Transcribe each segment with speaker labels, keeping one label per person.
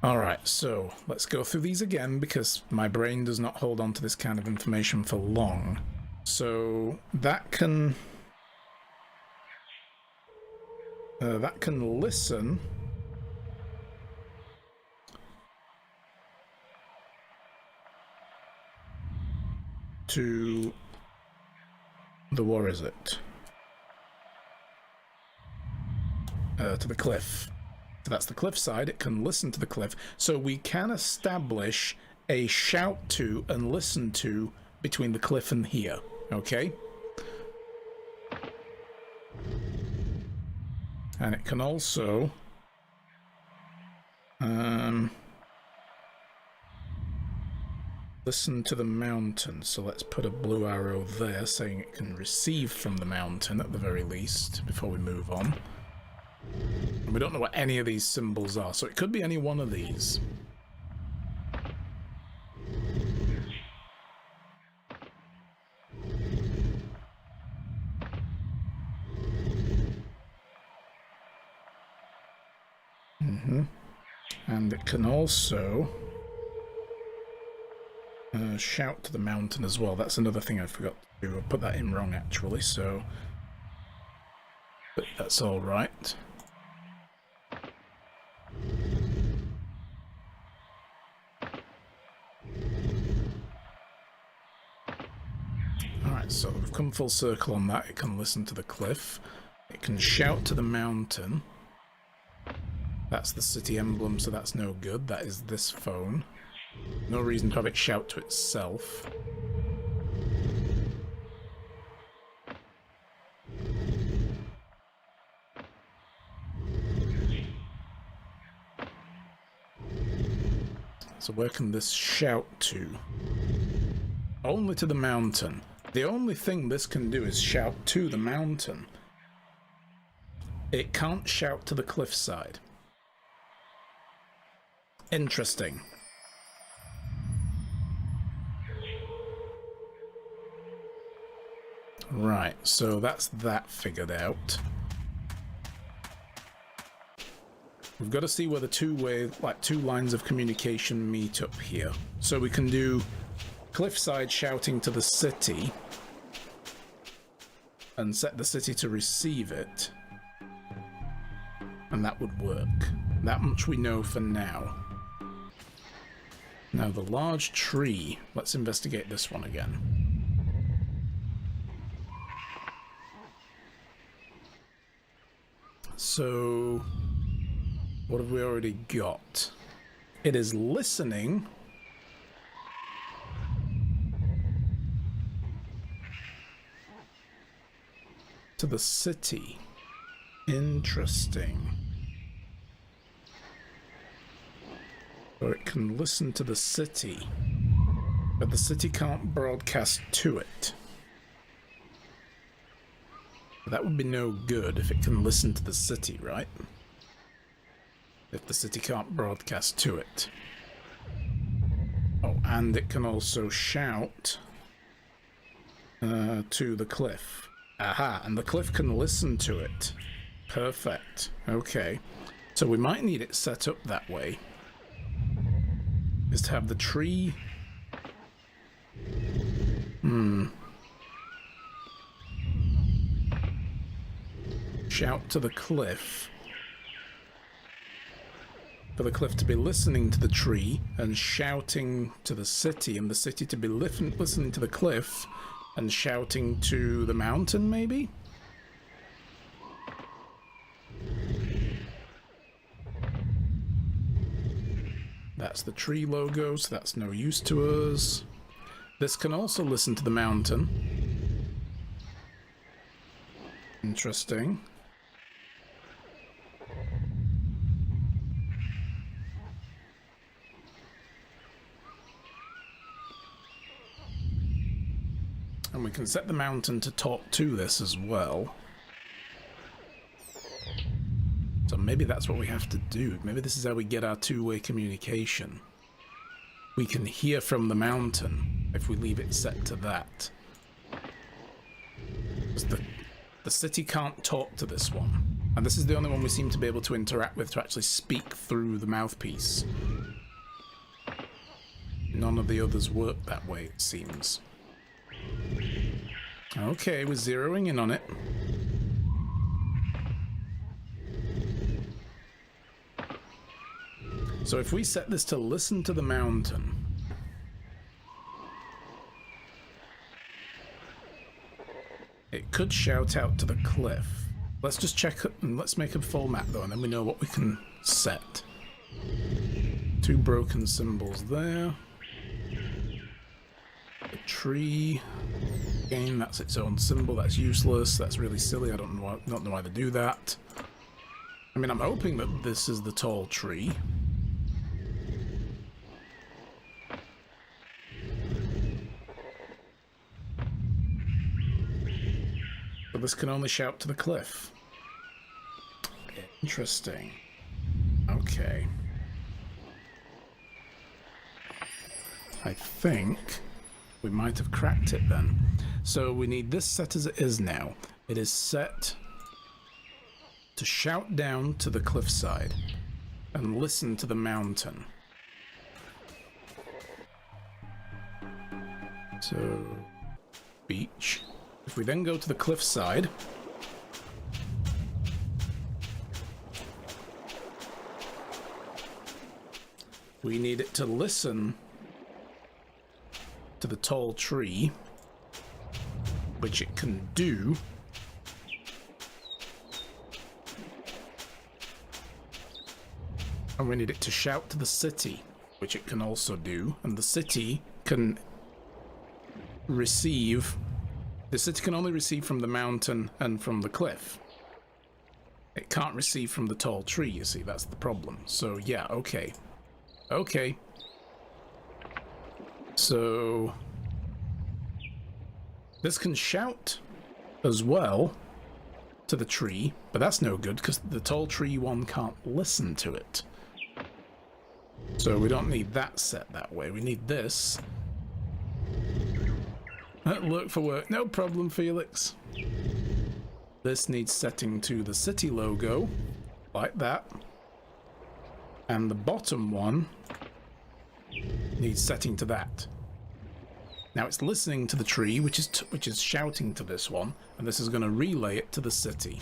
Speaker 1: Alright, so let's go through these again because my brain does not hold on to this kind of information for long. So that can listen to the, where is it? To the cliff. So that's the cliff side. It can listen to the cliff. So we can establish a shout to and listen to between the cliff and here. Okay? And it can also listen to the mountain. So let's put a blue arrow there saying it can receive from the mountain at the very least before we move on. And we don't know what any of these symbols are, so it could be any one of these. And it can also shout to the mountain as well. That's another thing I forgot to do. I put that in wrong actually, so but that's all right. Alright, so we've come full circle on that. It can listen to the cliff. It can shout to the mountain. That's the city emblem, so that's no good. That is this phone. No reason to have it shout to itself. So where can this shout to? Only to the mountain. The only thing this can do is shout to the mountain. It can't shout to the cliffside. Interesting. Right, so that's that figured out. We've got to see where the two lines of communication meet up here. So we can do cliffside shouting to the city and set the city to receive it. And that would work. That much we know for now. Now the large tree, let's investigate this one again. So, what have we already got? It is listening to the city. Interesting. So it can listen to the city, but the city can't broadcast to it. That would be no good if it can listen to the city, right? If the city can't broadcast to it. Oh, and it can also shout to the cliff. Aha, and the cliff can listen to it. Perfect. Okay. So we might need it set up that way. Is to have the tree... shout to the cliff. For the cliff to be listening to the tree and shouting to the city, and the city to be listening to the cliff and shouting to the mountain, maybe? That's the tree logo, so that's no use to us. This can also listen to the mountain. Interesting. And we can set the mountain to talk to this as well. So maybe that's what we have to do. Maybe this is how we get our two-way communication. We can hear from the mountain if we leave it set to that. Because the city can't talk to this one. And this is the only one we seem to be able to interact with to actually speak through the mouthpiece. None of the others work that way, it seems. Okay, we're zeroing in on it. So if we set this to listen to the mountain, it could shout out to the cliff. Let's just check it and let's make a full map though, and then we know what we can set. 2 broken symbols there. A tree. Again, that's its own symbol. That's useless. That's really silly. I don't know why they do that. I mean, I'm hoping that this is the tall tree. But this can only shout to the cliff. Interesting. Okay. I think we might have cracked it then. So we need this set as it is now. It is set to shout down to the cliffside and listen to the mountain. So, beach. If we then go to the cliffside, we need it to listen to the tall tree, which it can do. And we need it to shout to the city, which it can also do. And the city can receive... The city can only receive from the mountain and from the cliff. It can't receive from the tall tree, you see, that's the problem. So, yeah, okay. Okay. So... this can shout as well to the tree, but that's no good because the tall tree one can't listen to it. So we don't need that set that way. We need this. Look for work. No problem, Felix. This needs setting to the city logo, like that. And the bottom one needs setting to that. Now it's listening to the tree, which is shouting to this one, and this is going to relay it to the city.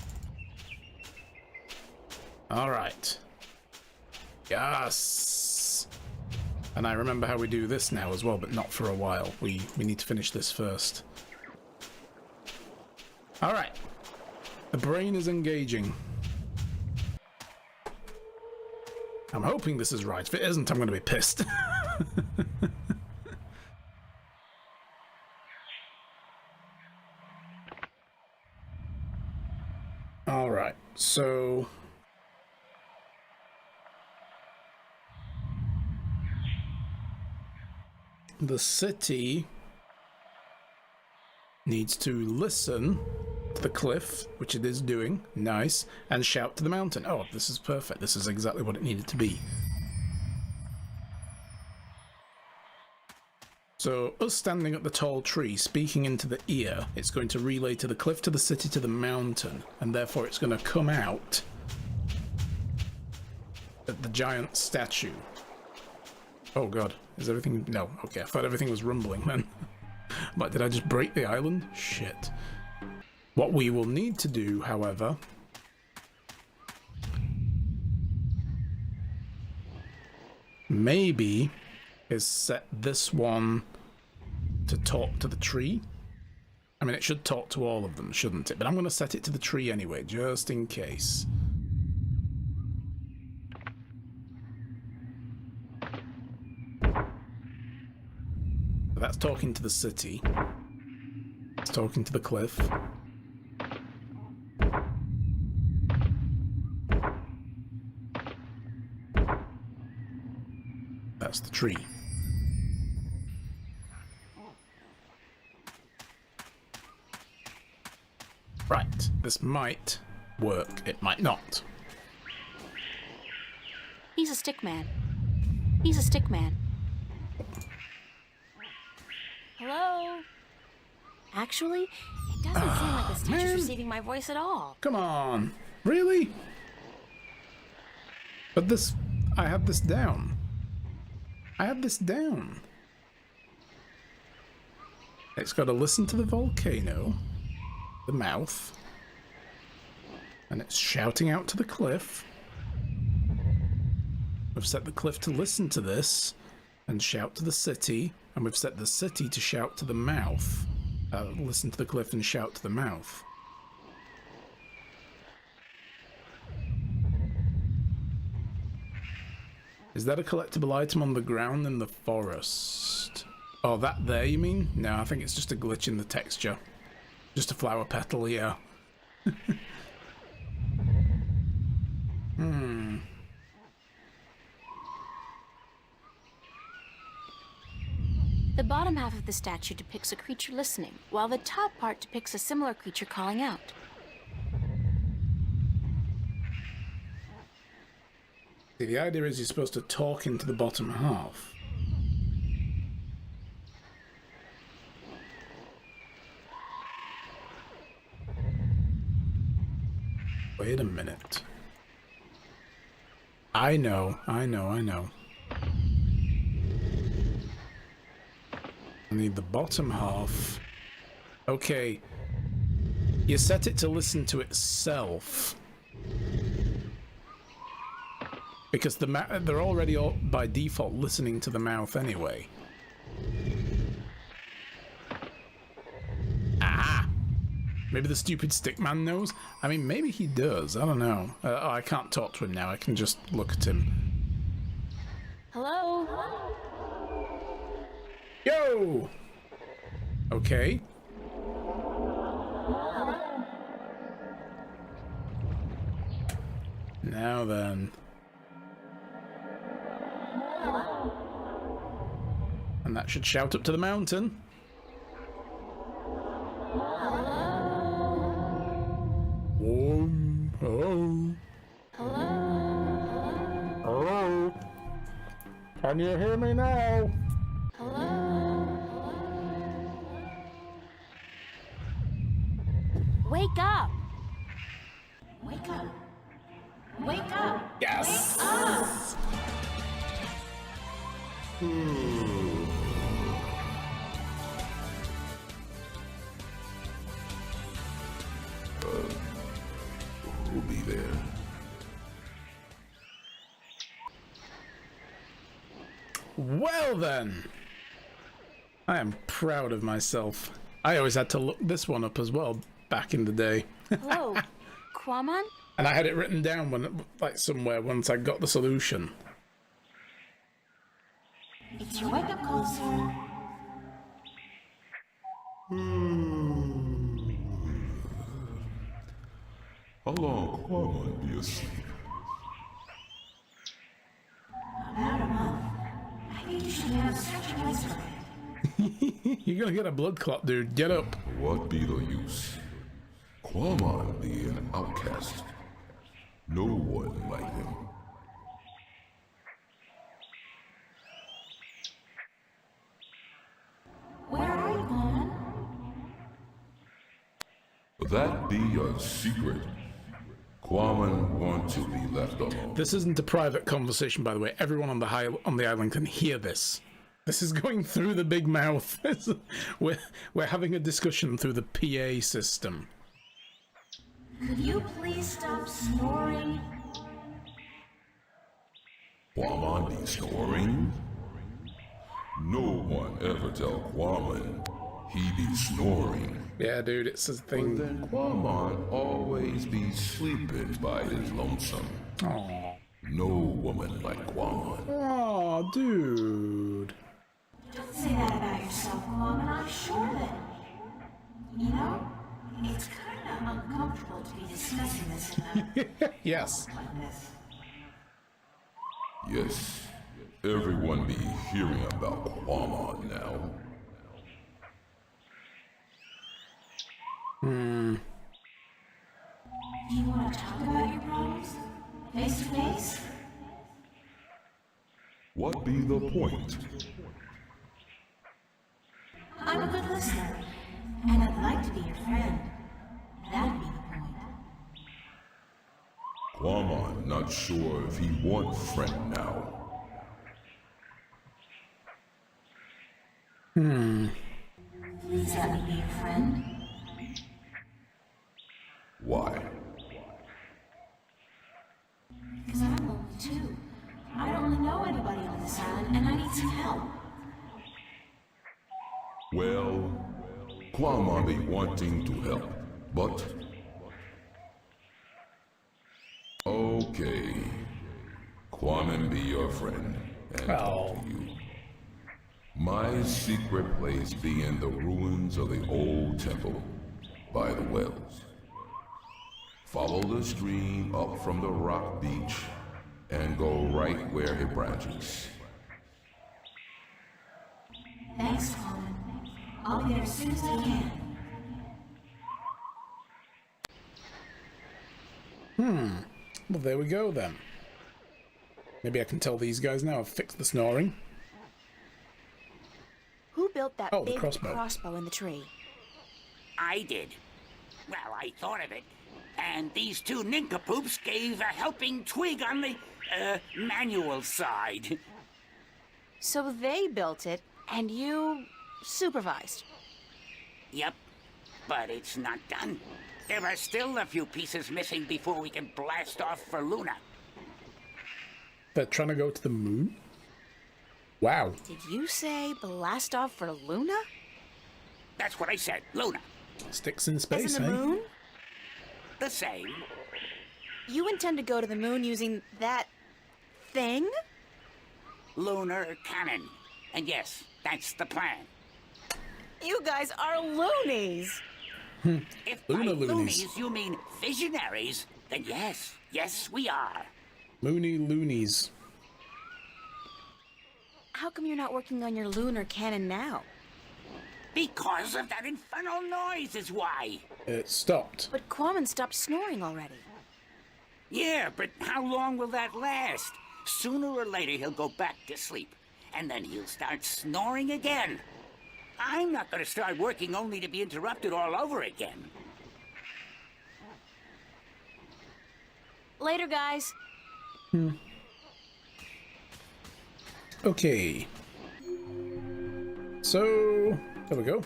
Speaker 1: All right. Yes. And I remember how we do this now as well, but not for a while. We need to finish this first. All right. The brain is engaging. I'm hoping this is right. If it isn't, I'm going to be pissed. All right. So... the city needs to listen to the cliff, which it is doing, nice, and shout to the mountain. Oh, this is perfect. This is exactly what it needed to be. So, us standing at the tall tree, speaking into the ear, it's going to relay to the cliff, to the city, to the mountain, and therefore it's going to come out at the giant statue. Oh god, is everything... no, okay, I thought everything was rumbling then. But did I just break the island? Shit. What we will need to do, however... maybe is set this one to talk to the tree. I mean, it should talk to all of them, shouldn't it? But I'm going to set it to the tree anyway, just in case. That's talking to the city. It's talking to the cliff. That's the tree. Right, this might work. It might not.
Speaker 2: He's a stick man. He's a stick man. Hello? Actually, it doesn't seem like the statue's receiving my voice at all.
Speaker 1: Come on. Really? But this... I had this down. I had this down. It's got to listen to the volcano, the mouth, and it's shouting out to the cliff. We've set the cliff to listen to this and shout to the city, and we've set the city to shout to the mouth. Listen to the cliff and shout to the mouth. Is that a collectible item on the ground in the forest? Oh, that there, you mean? No, I think it's just a glitch in the texture. Just a flower petal, yeah.
Speaker 2: The bottom half of the statue depicts a creature listening, while the top part depicts a similar creature calling out.
Speaker 1: See, the idea is you're supposed to talk into the bottom half. Wait a minute. I know. I need the bottom half. Okay. You set it to listen to itself. Because they're already all, by default, listening to the mouth anyway. Ah! Maybe the stupid stickman knows? I mean, maybe he does. I don't know. Oh, I can't talk to him now. I can just look at him.
Speaker 2: Hello?
Speaker 1: Yo! Okay. Now then. And that should shout up to the mountain. Hello? Hello? Can you hear me now?
Speaker 2: Wake up! Wake up! Wake up!
Speaker 1: Yes!
Speaker 2: Wake up!
Speaker 3: Who'll be there?
Speaker 1: Well then! I am proud of myself. I always had to look this one up as well back in the day.
Speaker 2: Hello? Quamon?
Speaker 1: And I had it written down when, like, somewhere once I got the solution.
Speaker 4: It's your wake-up call, sir.
Speaker 3: How long Quamon be asleep?
Speaker 4: About a month. I think you should have such a place for it.
Speaker 1: You're gonna get a blood clot, dude. Get up.
Speaker 3: What be the use? Quamon be an outcast. No one like him.
Speaker 4: Where are you, Quamon?
Speaker 3: That be a secret. Quamon want to be left alone.
Speaker 1: This isn't a private conversation, by the way. Everyone on the island can hear this. This is going through the big mouth. we're having a discussion through the PA system.
Speaker 4: Could you please stop snoring?
Speaker 3: Quamon be snoring? No one ever tell Quamon he be snoring.
Speaker 1: Yeah, dude, it's a thing.
Speaker 3: But then Quamon always be sleeping by his lonesome.
Speaker 1: Aww.
Speaker 3: No woman like Quamon.
Speaker 1: Aw, dude.
Speaker 4: Don't say that about yourself, Quamon. I'm sure that... You know, it's kind of uncomfortable to be discussing this in a...
Speaker 1: Yes.
Speaker 4: like this.
Speaker 3: Yes, everyone be hearing about Quamon now.
Speaker 4: Do you want to talk about your problems? Face to face?
Speaker 3: What be the point?
Speaker 4: I'm a good listener, and I'd like to be your friend. That'd be the point.
Speaker 3: Quamon not sure if he want friend now.
Speaker 4: Please let me be your friend.
Speaker 3: Why?
Speaker 4: Because I'm lonely too. I don't really know anybody on this island, and I need some help.
Speaker 3: Well, Quamon be wanting to help, but... Okay. Quamon be your friend, and talk to you. My secret place be in the ruins of the old temple, by the wells. Follow the stream up from the rock beach, and go right where it branches.
Speaker 4: Thanks, Coleman. I'll be there as soon as I can.
Speaker 1: Well, there we go then. Maybe I can tell these guys now I've fixed the snoring.
Speaker 2: Who built that
Speaker 1: Oh, the
Speaker 2: big
Speaker 1: crossbow.
Speaker 2: in the tree?
Speaker 5: I did. Well, I thought of it. And these two nincompoops gave a helping twig on the, manual side.
Speaker 2: So they built it, and you supervised.
Speaker 5: Yep. But it's not done. There are still a few pieces missing before we can blast off for Luna.
Speaker 1: They're trying to go to the moon? Wow.
Speaker 2: Did you say blast off for Luna?
Speaker 5: That's what I said, Luna.
Speaker 1: Sticks in
Speaker 2: As
Speaker 1: space,
Speaker 2: in the
Speaker 1: eh?
Speaker 2: moon?
Speaker 5: The same.
Speaker 2: You intend to go to the moon using that thing?
Speaker 5: Lunar cannon. And yes, that's the plan.
Speaker 2: You guys are loonies.
Speaker 5: If by
Speaker 1: Lunar loonies.
Speaker 5: loonies you mean visionaries, then yes, yes we are.
Speaker 1: Moony loonies.
Speaker 2: How come you're not working on your lunar cannon now?
Speaker 5: Because of that infernal noise is why.
Speaker 1: It stopped.
Speaker 2: But Quamon stopped snoring already.
Speaker 5: Yeah, but how long will that last? Sooner or later he'll go back to sleep, and then he'll start snoring again. I'm not going to start working only to be interrupted all over again.
Speaker 2: Later, guys.
Speaker 1: Okay. So, there we go.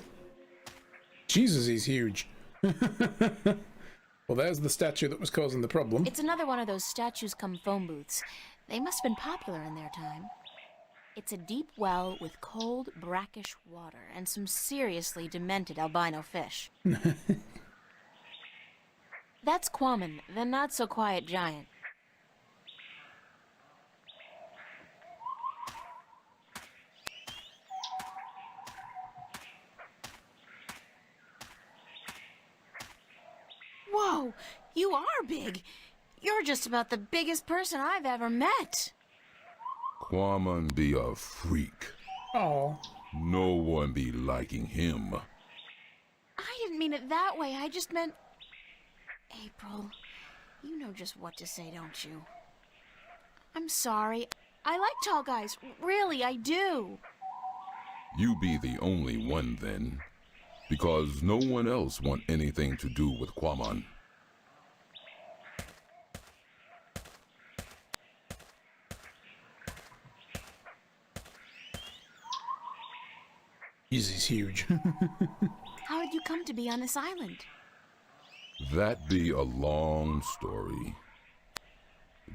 Speaker 1: Jesus, he's huge. Well, there's the statue that was causing the problem.
Speaker 2: It's another one of those statues come phone booths. They must have been popular in their time. It's a deep well with cold, brackish water and some seriously demented albino fish. That's Quamon, the not-so-quiet giant. Whoa, you are big. You're just about the biggest person I've ever met.
Speaker 3: Quamon be a freak.
Speaker 1: Oh,
Speaker 3: No one be liking him.
Speaker 2: I didn't mean it that way. I just meant... April, you know just what to say, don't you? I'm sorry. I like tall guys. Really, I do.
Speaker 3: You be the only one then, because no one else want anything to do with Quamon.
Speaker 1: he's huge.
Speaker 2: How did you come to be on this island?
Speaker 3: That be a long story.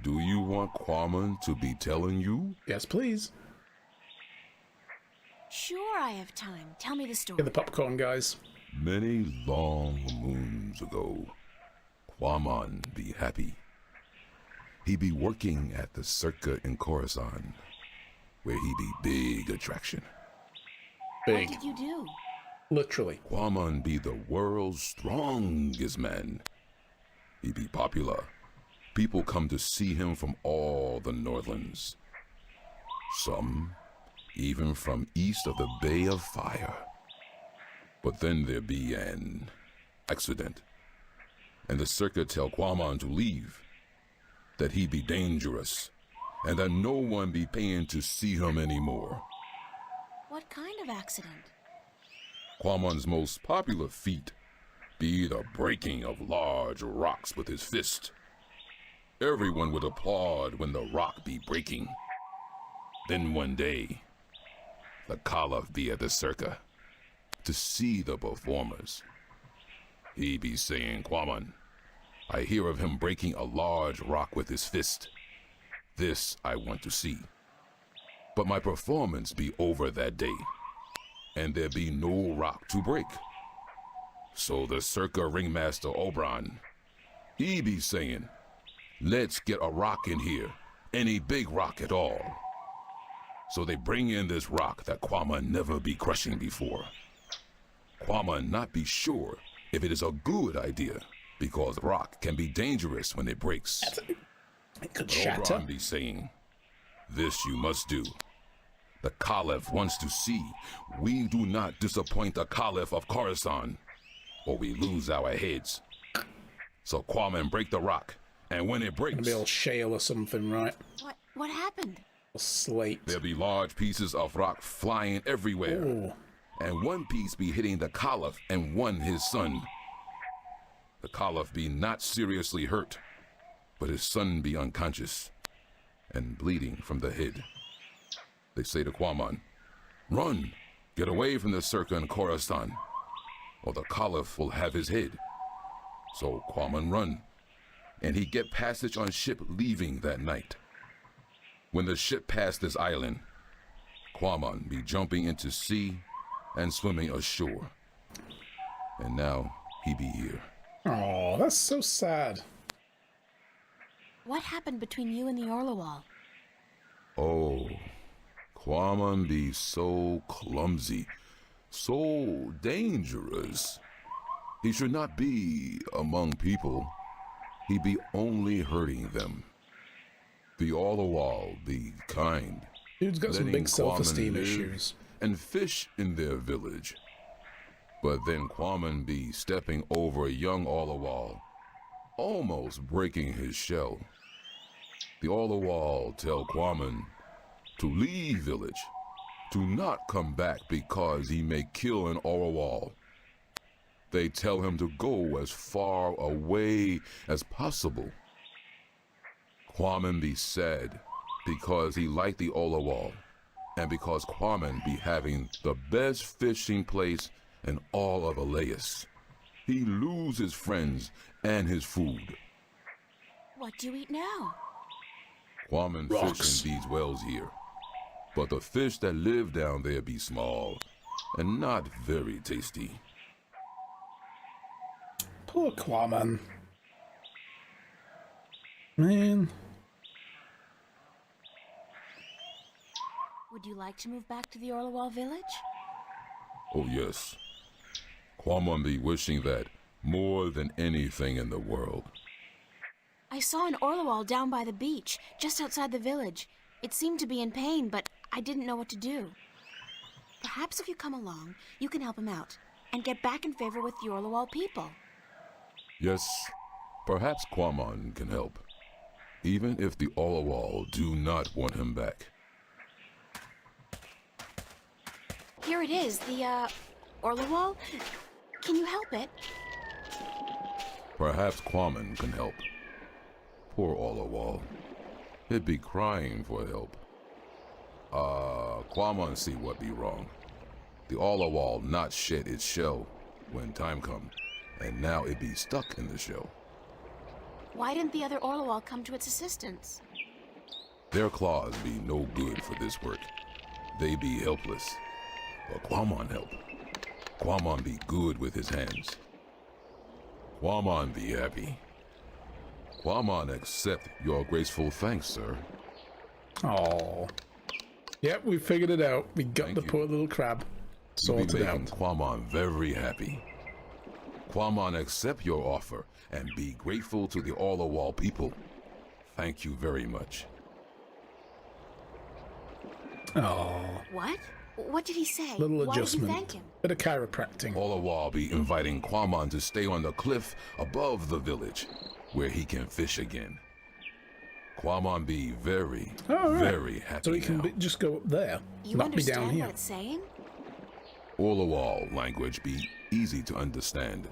Speaker 3: Do you want Quamon to be telling you?
Speaker 1: Yes, please.
Speaker 2: Sure, I have time. Tell me the story.
Speaker 1: Get the popcorn, guys.
Speaker 3: Many long moons ago, Quamon be happy. He be working at the Circa in Coruscant, where he be big attraction.
Speaker 2: What
Speaker 1: Big.
Speaker 2: did you do?
Speaker 1: Literally.
Speaker 3: Quamon be the world's strongest man. He be popular. People come to see him from all the Northlands. Some even from east of the Bay of Fire. But then there be an accident, and the Circa tell Quamon to leave, that he be dangerous, and that no one be paying to see him anymore.
Speaker 2: What kind of accident?
Speaker 3: Quamon's most popular feat be the breaking of large rocks with his fist. Everyone would applaud when the rock be breaking. Then one day, the Caliph be at the circa to see the performers. He be saying, Kwaman, I hear of him breaking a large rock with his fist. This I want to see. But my performance be over that day, and there be no rock to break. So the circa ringmaster Obran, he be saying, let's get a rock in here, any big rock at all. So they bring in this rock that Kwaman never be crushing before. Kwaman not be sure if it is a good idea, because rock can be dangerous when it breaks.
Speaker 1: It could
Speaker 3: But
Speaker 1: shatter.
Speaker 3: Obran be saying, this you must do. The Caliph wants to see we do not disappoint the Caliph of Khorasan, or we lose our heads. So Kwaman break the rock, and when it breaks,
Speaker 1: Maybe all shale or something, right?
Speaker 2: What happened?
Speaker 1: Or slate.
Speaker 3: there be large pieces of rock flying everywhere,
Speaker 1: Ooh.
Speaker 3: and one piece be hitting the Caliph and one his son. The Caliph be not seriously hurt, but his son be unconscious and bleeding from the head. They say to Kwaman, run, get away from the circa in Khorasan, or the Caliph will have his head. So Kwaman run, and he get passage on ship leaving that night. When the ship passed this island, Kwaman be jumping into sea and swimming ashore. And now he be here.
Speaker 1: Oh, that's so sad.
Speaker 2: What happened between you and the Orlawal?
Speaker 3: Oh, Kwaman be so clumsy, so dangerous. He should not be among people. He be only hurting them. The Orlawal be kind,
Speaker 1: Dude's got some
Speaker 3: letting
Speaker 1: big self-esteem
Speaker 3: Kwaman live
Speaker 1: issues.
Speaker 3: and fish in their village. But then Kwaman be stepping over young Orlawal, almost breaking his shell. The Orlawal tell Kwaman to leave village, to not come back because he may kill an Orlawal. They tell him to go as far away as possible. Kwaman be sad because he liked the Orlawal, and because Kwaman be having the best fishing place in all of Elias. He lose his friends and his food.
Speaker 2: What do you eat now?
Speaker 3: Kwaman
Speaker 1: Rocks.
Speaker 3: fish in these wells here, but the fish that live down there be small and not very tasty.
Speaker 1: Poor Kwaman. Man.
Speaker 2: Would you like to move back to the Orlawal village?
Speaker 3: Oh yes, Kwaman be wishing that more than anything in the world.
Speaker 2: I saw an Orlawal down by the beach, just outside the village. It seemed to be in pain, but I didn't know what to do. Perhaps if you come along, you can help him out and get back in favor with the Orlawal people.
Speaker 3: Yes, perhaps Kwaman can help, even if the Orlawal do not want him back.
Speaker 2: Here it is, the, Orlawal. Can you help it?
Speaker 3: Perhaps Kwaman can help. Poor Orlawal. He'd be crying for help. Kwaman see what be wrong. The Orlawal not shed its shell when time come, and now it be stuck in the shell.
Speaker 2: Why didn't the other Orlawal come to its assistance?
Speaker 3: Their claws be no good for this work. They be helpless. But Kwaman help. Kwaman be good with his hands. Kwaman be happy. Kwaman accept your graceful thanks, sir.
Speaker 1: Oh. Yep, we figured it out. We got
Speaker 3: Thank
Speaker 1: the
Speaker 3: you.
Speaker 1: poor little crab
Speaker 3: You be
Speaker 1: sorted
Speaker 3: making
Speaker 1: out.
Speaker 3: Kwaman very happy. Kwaman accept your offer and be grateful to the Orlawal people. Thank you very much.
Speaker 1: Oh.
Speaker 2: What? What did he say?
Speaker 1: Little
Speaker 2: Why did you
Speaker 1: adjustment.
Speaker 2: thank him?
Speaker 1: Bit of chiropractic.
Speaker 3: Orlawal be inviting Kwaman to stay on the cliff above the village, where he can fish again. Kwaman be very,
Speaker 1: Oh, right.
Speaker 3: very happy
Speaker 1: So we can
Speaker 3: now.
Speaker 1: just go up there,
Speaker 2: You
Speaker 1: not be down
Speaker 2: understand
Speaker 1: here.
Speaker 2: what it's saying?
Speaker 3: Orlawal language be easy to understand.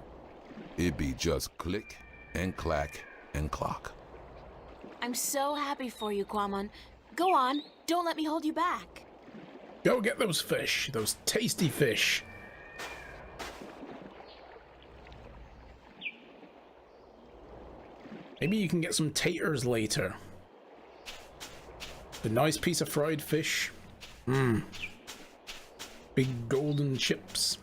Speaker 3: It be just click and clack and clock.
Speaker 2: I'm so happy for you, Quamon. Go on, don't let me hold you back.
Speaker 1: Go get those fish, those tasty fish. Maybe you can get some taters later. A nice piece of fried fish. Mmm. Big golden chips.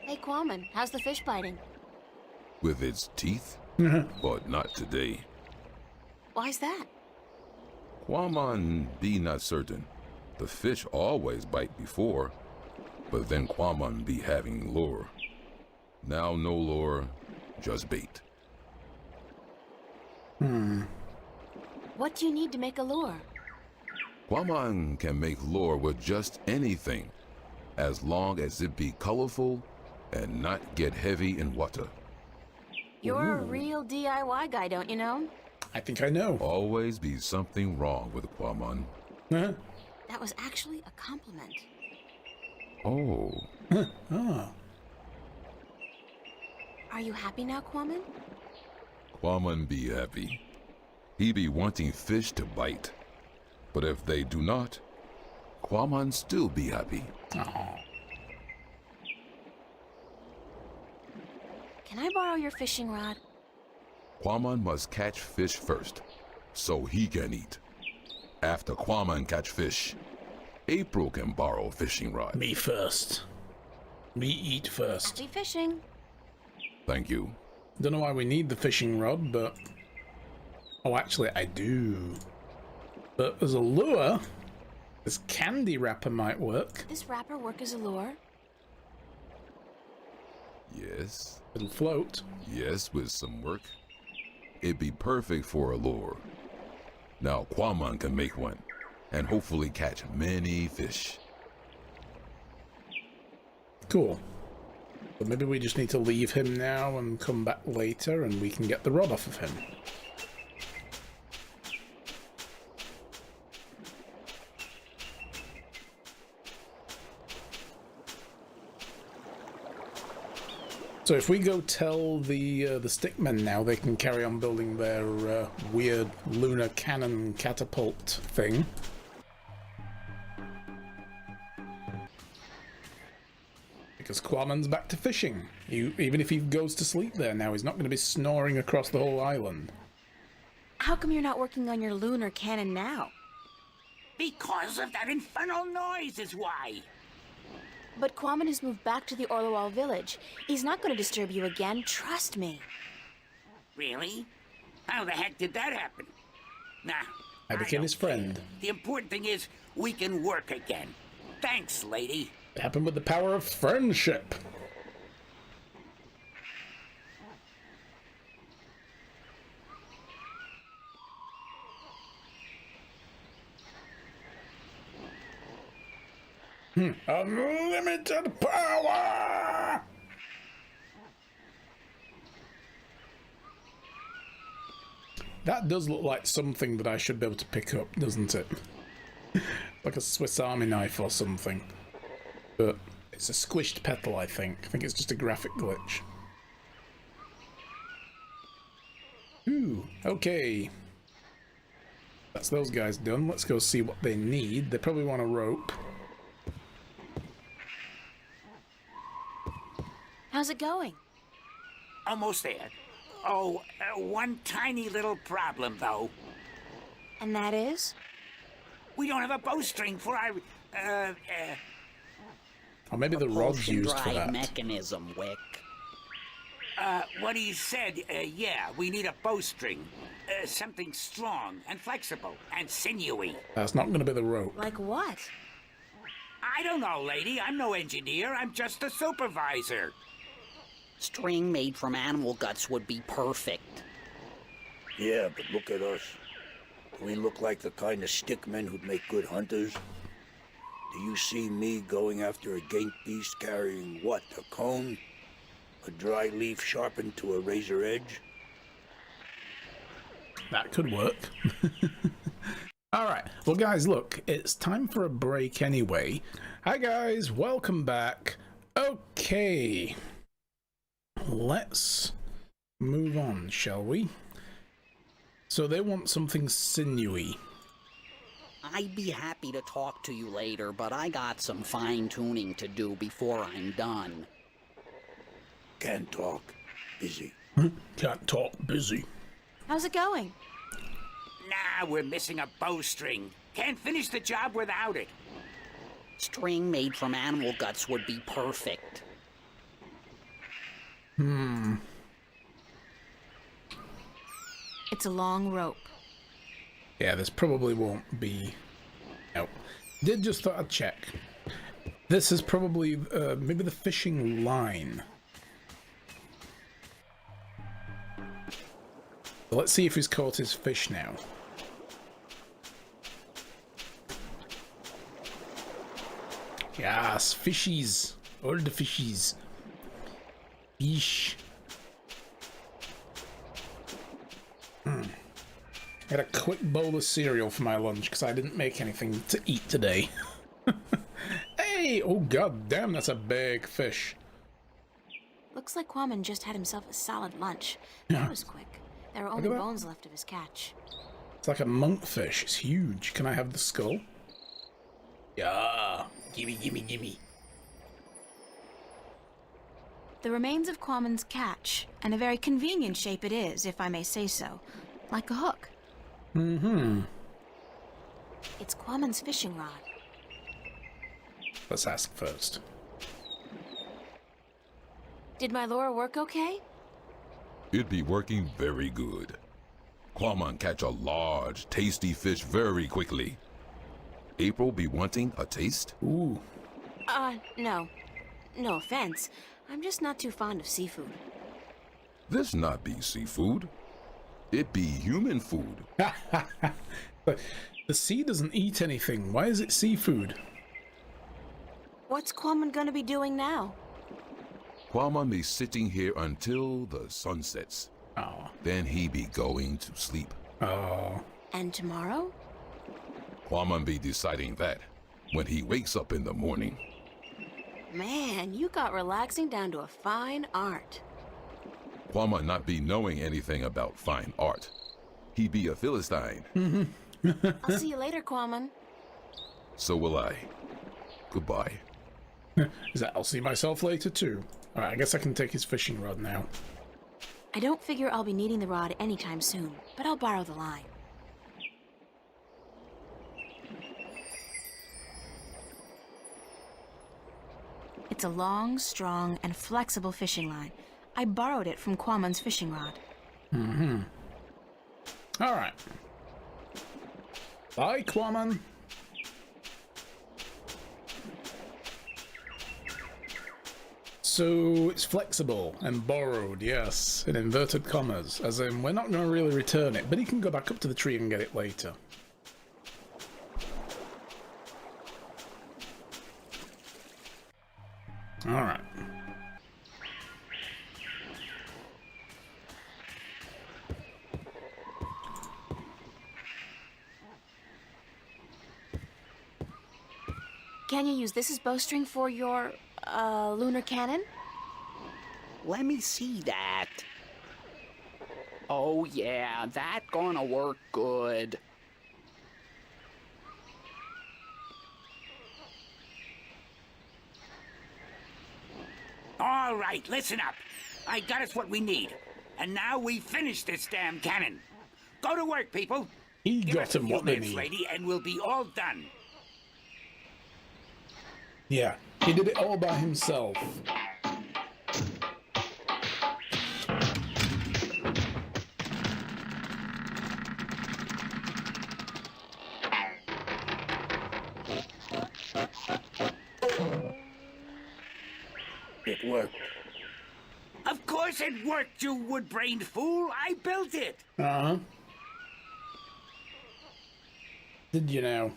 Speaker 2: Hey, Quamon, how's the fish biting?
Speaker 3: With its teeth? But not today.
Speaker 2: Why's that?
Speaker 3: Quamon be not certain. The fish always bite before, but then Quamon be having lure. Now no lure, just bait.
Speaker 2: What do you need to make a lure?
Speaker 3: Quamon can make lure with just anything, as long as it be colorful and not get heavy in water.
Speaker 2: You're a real DIY guy, don't you know?
Speaker 1: I think I know.
Speaker 3: Always be something wrong with Quamon.
Speaker 1: Huh?
Speaker 2: That was actually a compliment.
Speaker 3: Oh,
Speaker 1: Ah.
Speaker 2: Are you happy now, Quamon?
Speaker 3: Quamon be happy. He be wanting fish to bite. But if they do not, Quamon still be happy.
Speaker 1: Aw.
Speaker 2: Can I borrow your fishing rod?
Speaker 3: Quamon must catch fish first, so he can eat. After Quamon catch fish, April can borrow fishing rod.
Speaker 1: Me first. Me eat first.
Speaker 2: Happy fishing.
Speaker 3: Thank you.
Speaker 1: Don't know why we need the fishing rod, but... Oh, actually, I do. But as a lure, this candy wrapper might work.
Speaker 2: This wrapper work as a lure?
Speaker 3: Yes,
Speaker 1: It'll float.
Speaker 3: yes, with some work. It'd be perfect for a lure. Now Quamon can make one, and hopefully catch many fish.
Speaker 1: Cool. But maybe we just need to leave him now and come back later and we can get the rod off of him. So if we go tell the stickmen now, they can carry on building their weird lunar cannon catapult thing. Because Quamon's back to fishing. Even if he goes to sleep there now, he's not going to be snoring across the whole island.
Speaker 2: How come you're not working on your lunar cannon now?
Speaker 5: Because of that infernal noise is why.
Speaker 2: But Quamon has moved back to the Orlowal village. He's not going to disturb you again, trust me.
Speaker 5: Really? How the heck did that happen? Nah.
Speaker 1: I became
Speaker 5: don't
Speaker 1: his friend.
Speaker 5: care. The important thing is we can work again. Thanks, lady.
Speaker 1: It happened with the power of friendship. Unlimited power! That does look like something that I should be able to pick up, doesn't it? Like a Swiss Army knife or something. But it's a squished petal, I think. I think it's just a graphic glitch. Ooh, okay. That's those guys done. Let's go see what they need. They probably want a rope.
Speaker 2: How's it going?
Speaker 5: Almost there. Oh, one tiny little problem, though.
Speaker 2: And that is?
Speaker 5: We don't have a bowstring for our,
Speaker 1: Or maybe the rod's used for
Speaker 6: Drive
Speaker 1: that.
Speaker 6: mechanism, Wick.
Speaker 5: what he said, yeah, we need a bowstring. Something strong and flexible and sinewy.
Speaker 1: That's not going to be the rope.
Speaker 2: Like what?
Speaker 5: I don't know, lady. I'm no engineer. I'm just a supervisor.
Speaker 6: String made from animal guts would be perfect.
Speaker 7: Yeah, but look at us. Do we look like the kind of stickmen who'd make good hunters? Do you see me going after a gate beast carrying what? A cone? A dry leaf sharpened to a razor edge?
Speaker 1: That could work. Alright, well guys, look, it's time for a break anyway. Hi guys, welcome back. Okay. Let's move on, shall we? So they want something sinewy.
Speaker 6: I'd be happy to talk to you later, but I got some fine-tuning to do before I'm done.
Speaker 7: Can't talk. Busy.
Speaker 1: Can't talk, busy.
Speaker 2: How's it going?
Speaker 5: Nah, we're missing a bowstring. Can't finish the job without it.
Speaker 6: String made from animal guts would be perfect.
Speaker 2: It's a long rope.
Speaker 1: Yeah, this probably won't be... No. Did just thought I'd check. This is probably maybe the fishing line. Let's see if he's caught his fish now. Yes, fishies. All the fishies. Fish. I had a quick bowl of cereal for my lunch because I didn't make anything to eat today. Hey! Oh god damn, that's a big fish.
Speaker 2: Looks like Quammen just had himself a solid lunch.
Speaker 1: Yeah.
Speaker 2: That was quick. There are only
Speaker 1: that.
Speaker 2: bones left of his catch.
Speaker 1: It's like a monkfish. It's huge. Can I have the skull? Yeah. Gimme, gimme, gimme.
Speaker 2: The remains of Quammen's catch, and a very convenient shape it is, if I may say so. Like a hook.
Speaker 1: Mm-hmm.
Speaker 2: It's Quammen's fishing rod.
Speaker 1: Let's ask first.
Speaker 2: Did my lure work okay?
Speaker 3: It'd be working very good. Quammen catch a large, tasty fish very quickly. April be wanting a taste?
Speaker 1: Ooh.
Speaker 2: No. No offense. I'm just not too fond of seafood.
Speaker 3: This not be seafood. It be human food.
Speaker 1: But the sea doesn't eat anything. Why is it seafood?
Speaker 2: What's Quammen gonna be doing now?
Speaker 3: Quammen be sitting here until the sun sets.
Speaker 1: Oh.
Speaker 3: Then he be going to sleep.
Speaker 1: Oh.
Speaker 2: And tomorrow?
Speaker 3: Quammen be deciding that when he wakes up in the morning.
Speaker 2: Man, you got relaxing down to a fine art.
Speaker 3: Quammen not be knowing anything about fine art. He be a Philistine.
Speaker 2: I'll see you later, Quammen.
Speaker 3: So will I. Goodbye.
Speaker 1: Is that I'll see myself later too? Alright, I guess I can take his fishing rod now.
Speaker 2: I don't figure I'll be needing the rod anytime soon, but I'll borrow the line. It's a long, strong, and flexible fishing line. I borrowed it from Quammen's fishing rod.
Speaker 1: Alright. Bye, Quammen. So it's flexible and borrowed, yes, in inverted commas, as in we're not going to really return it, but he can go back up to the tree and get it later. Alright.
Speaker 2: Can you use this as bowstring for your, lunar cannon?
Speaker 6: Let me see that. Oh yeah, that gonna work good.
Speaker 5: All right, listen up. I got us what we need. And now we finish this damn cannon. Go to work, people.
Speaker 1: He
Speaker 5: Give
Speaker 1: got
Speaker 5: us a
Speaker 1: him
Speaker 5: few
Speaker 1: what they
Speaker 5: minutes,
Speaker 1: need.
Speaker 5: lady, and we'll be all done.
Speaker 1: Yeah, he did it all by himself.
Speaker 7: It worked.
Speaker 5: Of course it worked, you wood-brained fool. I built it.
Speaker 1: Uh-huh. Did you know?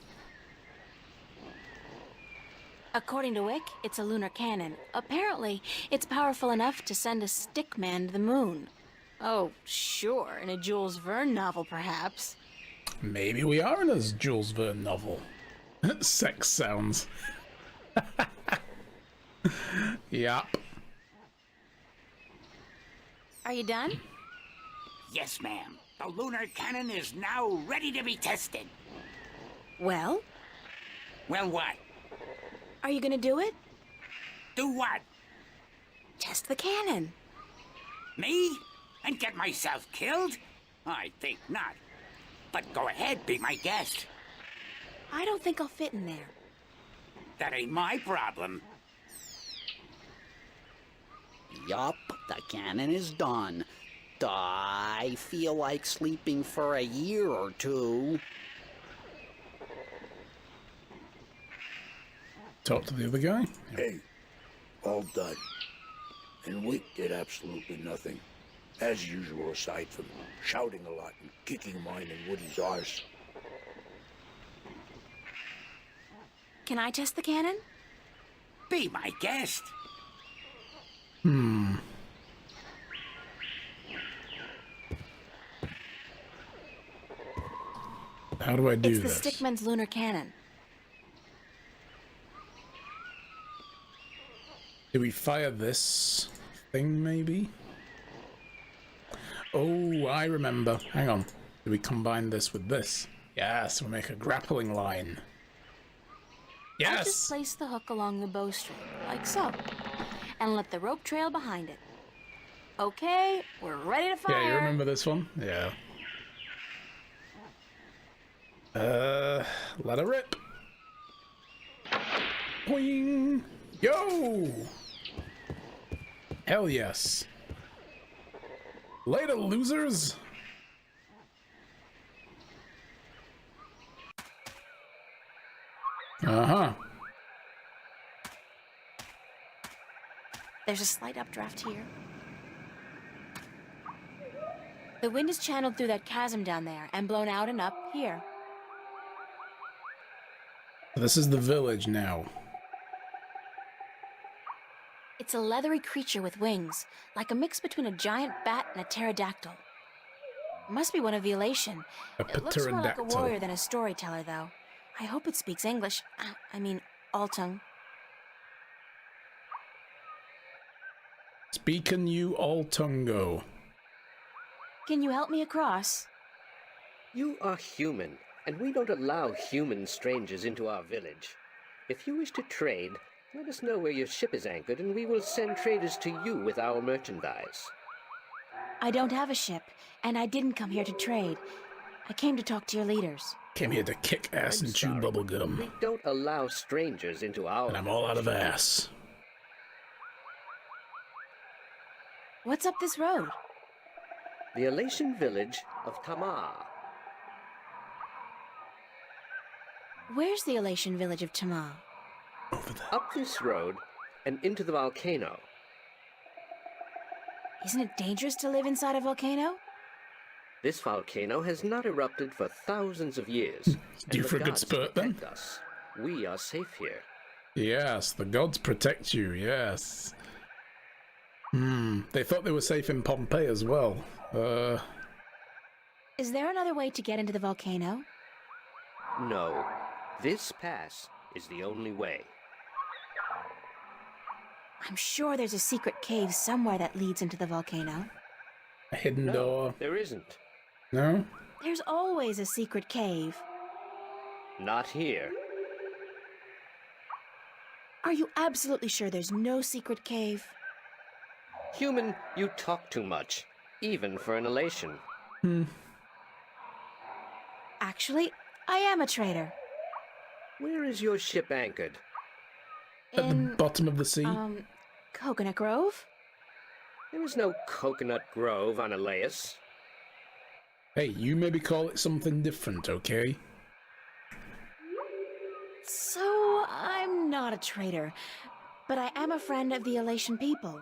Speaker 2: According to Wick, it's a lunar cannon. Apparently, it's powerful enough to send a stick man to the moon. Oh, sure, in a Jules Verne novel, perhaps.
Speaker 1: Maybe we are in a Jules Verne novel. Sex sounds. Yup.
Speaker 2: Are you done?
Speaker 5: Yes, ma'am. The lunar cannon is now ready to be tested.
Speaker 2: Well,
Speaker 5: Well, what?
Speaker 2: are you gonna do it?
Speaker 5: Do what?
Speaker 2: Test the cannon.
Speaker 5: Me? And get myself killed? I think not. But go ahead, be my guest.
Speaker 2: I don't think I'll fit in there.
Speaker 5: That ain't my problem.
Speaker 6: Yup, the cannon is done. I feel like sleeping for a year or two.
Speaker 1: Talk to the other guy.
Speaker 7: Hey, all done. And Wick did absolutely nothing. As usual, aside from shouting a lot and kicking mine and Woody's arse.
Speaker 2: Can I test the cannon?
Speaker 5: Be my guest.
Speaker 1: How do I do
Speaker 2: It's the
Speaker 1: this?
Speaker 2: Stickman's lunar cannon.
Speaker 1: Do we fire this thing, maybe? Oh, I remember. Hang on. Do we combine this with this? Yes, we'll make a grappling line.
Speaker 2: I just
Speaker 1: Yes!
Speaker 2: place the hook along the bowstring, like so, and let the rope trail behind it. Okay, we're ready to fire.
Speaker 1: Yeah, you remember this one? Yeah. Let her rip. Boing! Yo! Hell yes. Later, losers! Uh-huh.
Speaker 2: There's a slight updraft here. The wind is channeled through that chasm down there and blown out and up here.
Speaker 1: This is the village now.
Speaker 2: It's a leathery creature with wings, like a mix between a giant bat and a pterodactyl. Must be one of the Elation.
Speaker 1: A
Speaker 2: It looks more like a
Speaker 1: pterodactyl.
Speaker 2: warrior than a storyteller, though. I hope it speaks English. I mean, Altung.
Speaker 1: Speaking you all Tungo.
Speaker 2: Can you help me across?
Speaker 8: You are human, and we don't allow human strangers into our village. If you wish to trade, let us know where your ship is anchored, and we will send traders to you with our merchandise.
Speaker 2: I don't have a ship, and I didn't come here to trade. I came to talk to your leaders.
Speaker 1: Came here to kick ass
Speaker 8: I'm
Speaker 1: and chew
Speaker 8: sorry,
Speaker 1: bubblegum.
Speaker 8: We don't allow strangers into our
Speaker 1: And I'm all out of ass.
Speaker 2: What's up this road?
Speaker 8: The Elation village of Tamar.
Speaker 2: Where's the Elation village of Tamar?
Speaker 1: Over there.
Speaker 8: Up this road and into the volcano.
Speaker 2: Isn't it dangerous to live inside a volcano?
Speaker 8: This volcano has not erupted for thousands of years.
Speaker 1: Due
Speaker 8: and the
Speaker 1: for a good
Speaker 8: gods
Speaker 1: spurt, then?
Speaker 8: protect us. We are safe here.
Speaker 1: Yes, the gods protect you, yes. They thought they were safe in Pompeii as well.
Speaker 2: Is there another way to get into the volcano?
Speaker 8: No, this pass is the only way.
Speaker 2: I'm sure there's a secret cave somewhere that leads into the volcano.
Speaker 1: A hidden door.
Speaker 8: There isn't.
Speaker 1: No?
Speaker 2: There's always a secret cave.
Speaker 8: Not here.
Speaker 2: Are you absolutely sure there's no secret cave?
Speaker 8: Human, you talk too much, even for an Elation.
Speaker 2: Actually, I am a trader.
Speaker 8: Where is your ship anchored?
Speaker 1: At the bottom of the sea?
Speaker 2: Coconut Grove?
Speaker 8: There is no coconut grove on Elias.
Speaker 1: Hey, you maybe call it something different, okay?
Speaker 2: So, I'm not a trader, but I am a friend of the Elation people.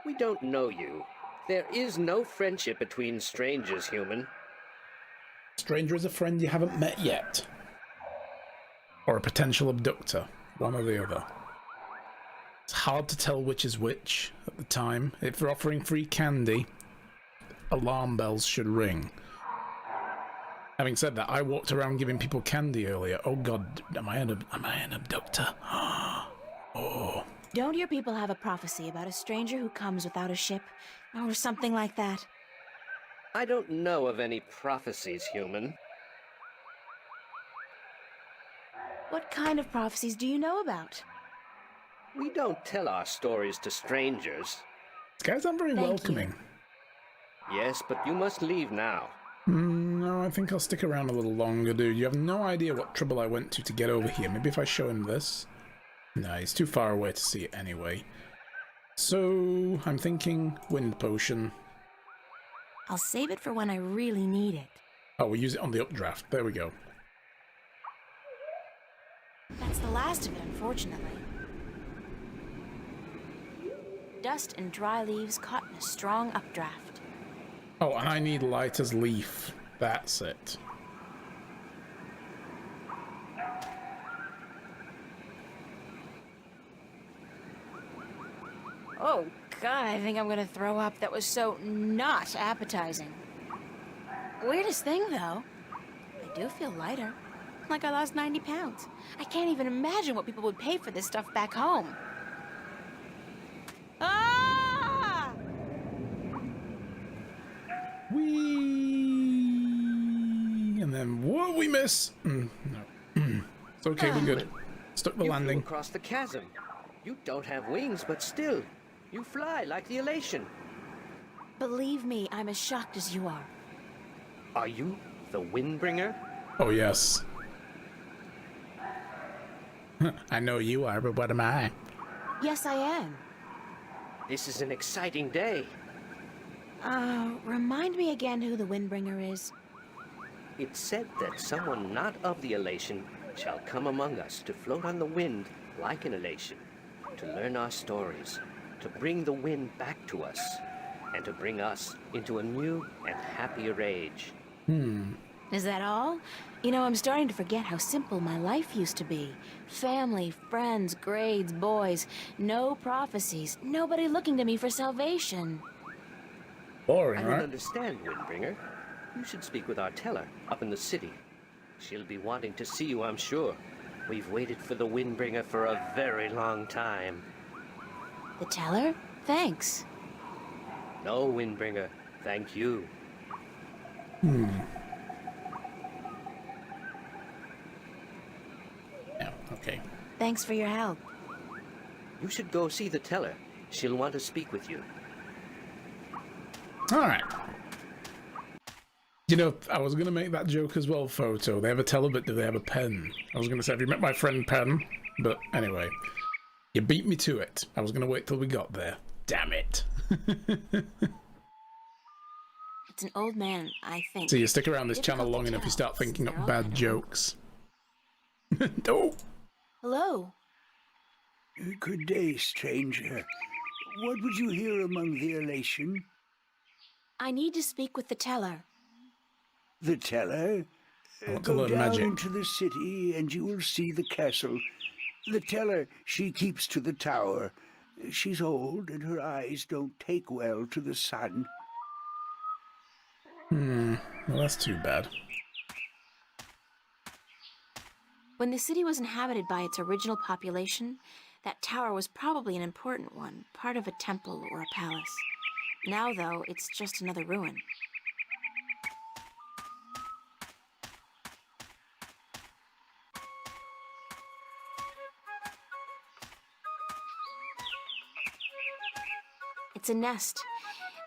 Speaker 8: We don't know you. There is no friendship between strangers, human.
Speaker 1: Stranger is a friend you haven't met yet. Or a potential abductor. One or the other. It's hard to tell which is which at the time. If they're offering free candy, alarm bells should ring. Having said that, I walked around giving people candy earlier. Oh god, am I an abductor? Oh.
Speaker 2: Don't your people have a prophecy about a stranger who comes without a ship? Or something like that?
Speaker 8: I don't know of any prophecies, human.
Speaker 2: What kind of prophecies do you know about?
Speaker 8: We don't tell our stories to strangers.
Speaker 1: These guys aren't very
Speaker 2: Thank
Speaker 1: welcoming.
Speaker 8: Yes, but you must leave now.
Speaker 1: No, I think I'll stick around a little longer, dude. You have no idea what trouble I went to get over here. Maybe if I show him this? No, he's too far away to see it anyway. So, I'm thinking wind potion.
Speaker 2: I'll save it for when I really need it.
Speaker 1: Oh, we'll use it on the updraft. There we go.
Speaker 2: That's the last of it, unfortunately. Dust and dry leaves caught in a strong updraft.
Speaker 1: Oh, and I need light as leaf. That's it.
Speaker 2: Oh, God, I think I'm gonna throw up. That was so not appetizing. Weirdest thing, though, I do feel lighter. Like I lost 90 pounds. I can't even imagine what people would pay for this stuff back home. Ah!
Speaker 1: Whee! And then what we miss? No. It's okay, we're good. Stuck the
Speaker 8: You
Speaker 1: landing.
Speaker 8: flew across the chasm. You don't have wings, but still, you fly like the Elation.
Speaker 2: Believe me, I'm as shocked as you are.
Speaker 8: Are you the Windbringer?
Speaker 1: Oh, yes. I know you are, but what am I?
Speaker 2: Yes, I am.
Speaker 8: This is an exciting day.
Speaker 2: Remind me again who the Windbringer is.
Speaker 8: It's said that someone not of the Elation shall come among us to float on the wind like an Elation, to learn our stories, to bring the wind back to us, and to bring us into a new and happier age.
Speaker 2: Is that all? You know, I'm starting to forget how simple my life used to be. Family, friends, grades, boys, no prophecies, nobody looking to me for salvation.
Speaker 1: Boring,
Speaker 8: I don't
Speaker 1: right?
Speaker 8: understand, Windbringer. You should speak with our teller up in the city. She'll be wanting to see you, I'm sure. We've waited for the Windbringer for a very long time.
Speaker 2: The teller? Thanks.
Speaker 8: No, Windbringer, thank you.
Speaker 1: Yeah, okay.
Speaker 2: Thanks for your help.
Speaker 8: You should go see the teller. She'll want to speak with you.
Speaker 1: Alright. You know, I was going to make that joke as well, Photo. They have a teller, but do they have a pen? I was going to say, have you met my friend Pen? But anyway, you beat me to it. I was going to wait till we got there. Damn it.
Speaker 2: It's an old man, I think.
Speaker 1: So you stick around this channel
Speaker 2: Difficult
Speaker 1: long
Speaker 2: to
Speaker 1: enough, you
Speaker 2: tell,
Speaker 1: start thinking
Speaker 2: since
Speaker 1: up
Speaker 2: they're all
Speaker 1: bad
Speaker 2: kind of old.
Speaker 1: jokes. Oh!
Speaker 2: Hello.
Speaker 7: Good day, stranger. What would you hear among the elation?
Speaker 2: I need to speak with the teller.
Speaker 7: The teller?
Speaker 1: I want to
Speaker 7: Go
Speaker 1: learn
Speaker 7: down
Speaker 1: magic.
Speaker 7: into the city and you will see the castle. The teller, she keeps to the tower. She's old and her eyes don't take well to the sun.
Speaker 1: Well, that's too bad.
Speaker 2: When the city was inhabited by its original population, that tower was probably an important one, part of a temple or a palace. Now, though, it's just another ruin. It's a nest.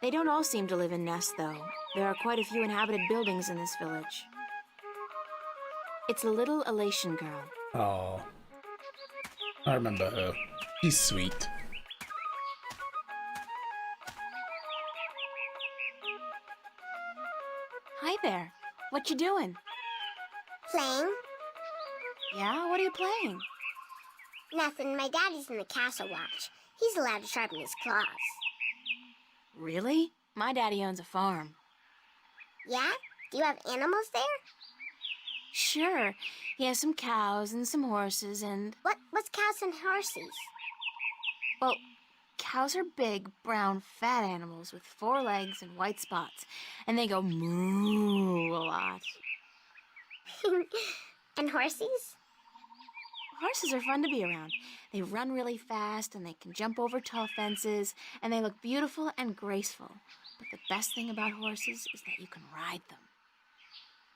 Speaker 2: They don't all seem to live in nests, though. There are quite a few inhabited buildings in this village. It's a little Elation girl.
Speaker 1: Oh. I remember her. She's sweet.
Speaker 2: Hi there. What you doing?
Speaker 9: Playing?
Speaker 2: Yeah, what are you playing?
Speaker 9: Nothing. My daddy's in the castle watch. He's allowed to sharpen his claws.
Speaker 2: Really? My daddy owns a farm.
Speaker 9: Yeah? Do you have animals there?
Speaker 2: Sure. He has some cows and some horses and...
Speaker 9: What's cows and horses?
Speaker 2: Well, cows are big, brown, fat animals with 4 legs and white spots. And they go moo a lot.
Speaker 9: And horses?
Speaker 2: Horses are fun to be around. They run really fast and they can jump over tall fences and they look beautiful and graceful. But the best thing about horses is that you can ride them.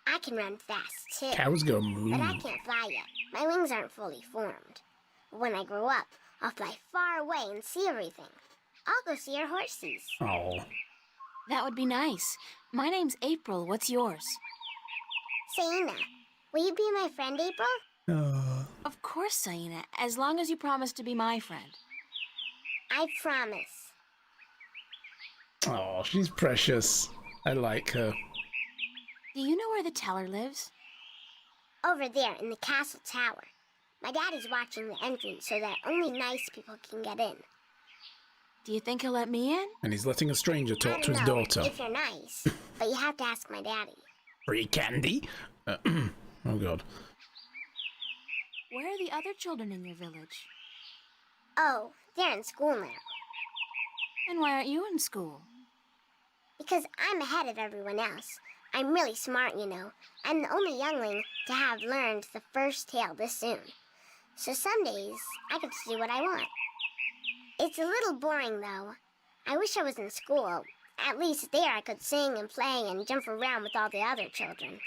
Speaker 9: I can run fast, too.
Speaker 1: Cows go moo.
Speaker 9: But I can't fly yet. My wings aren't fully formed. But when I grow up, I'll fly far away and see everything. I'll go see our horses.
Speaker 1: Oh.
Speaker 2: That would be nice. My name's April. What's yours?
Speaker 9: Saina, will you be my friend, April?
Speaker 2: Of course, Saina, as long as you promise to be my friend.
Speaker 9: I promise.
Speaker 1: Oh, she's precious. I like her.
Speaker 2: Do you know where the teller lives?
Speaker 9: Over there in the castle tower. My daddy's watching the entrance so that only nice people can get in.
Speaker 2: Do you think he'll let me in?
Speaker 1: And he's letting a stranger
Speaker 9: I
Speaker 1: talk
Speaker 9: don't
Speaker 1: to his
Speaker 9: know
Speaker 1: daughter.
Speaker 9: if you're nice, but you have to ask my daddy.
Speaker 1: Free candy? Oh, God.
Speaker 2: Where are the other children in your village?
Speaker 9: Oh, they're in school now.
Speaker 2: And why aren't you in school?
Speaker 9: Because I'm ahead of everyone else. I'm really smart, you know. I'm the only youngling to have learned the first tale this soon. So some days, I get to do what I want. It's a little boring, though. I wish I was in school. At least there I could sing and play and jump around with all the other children.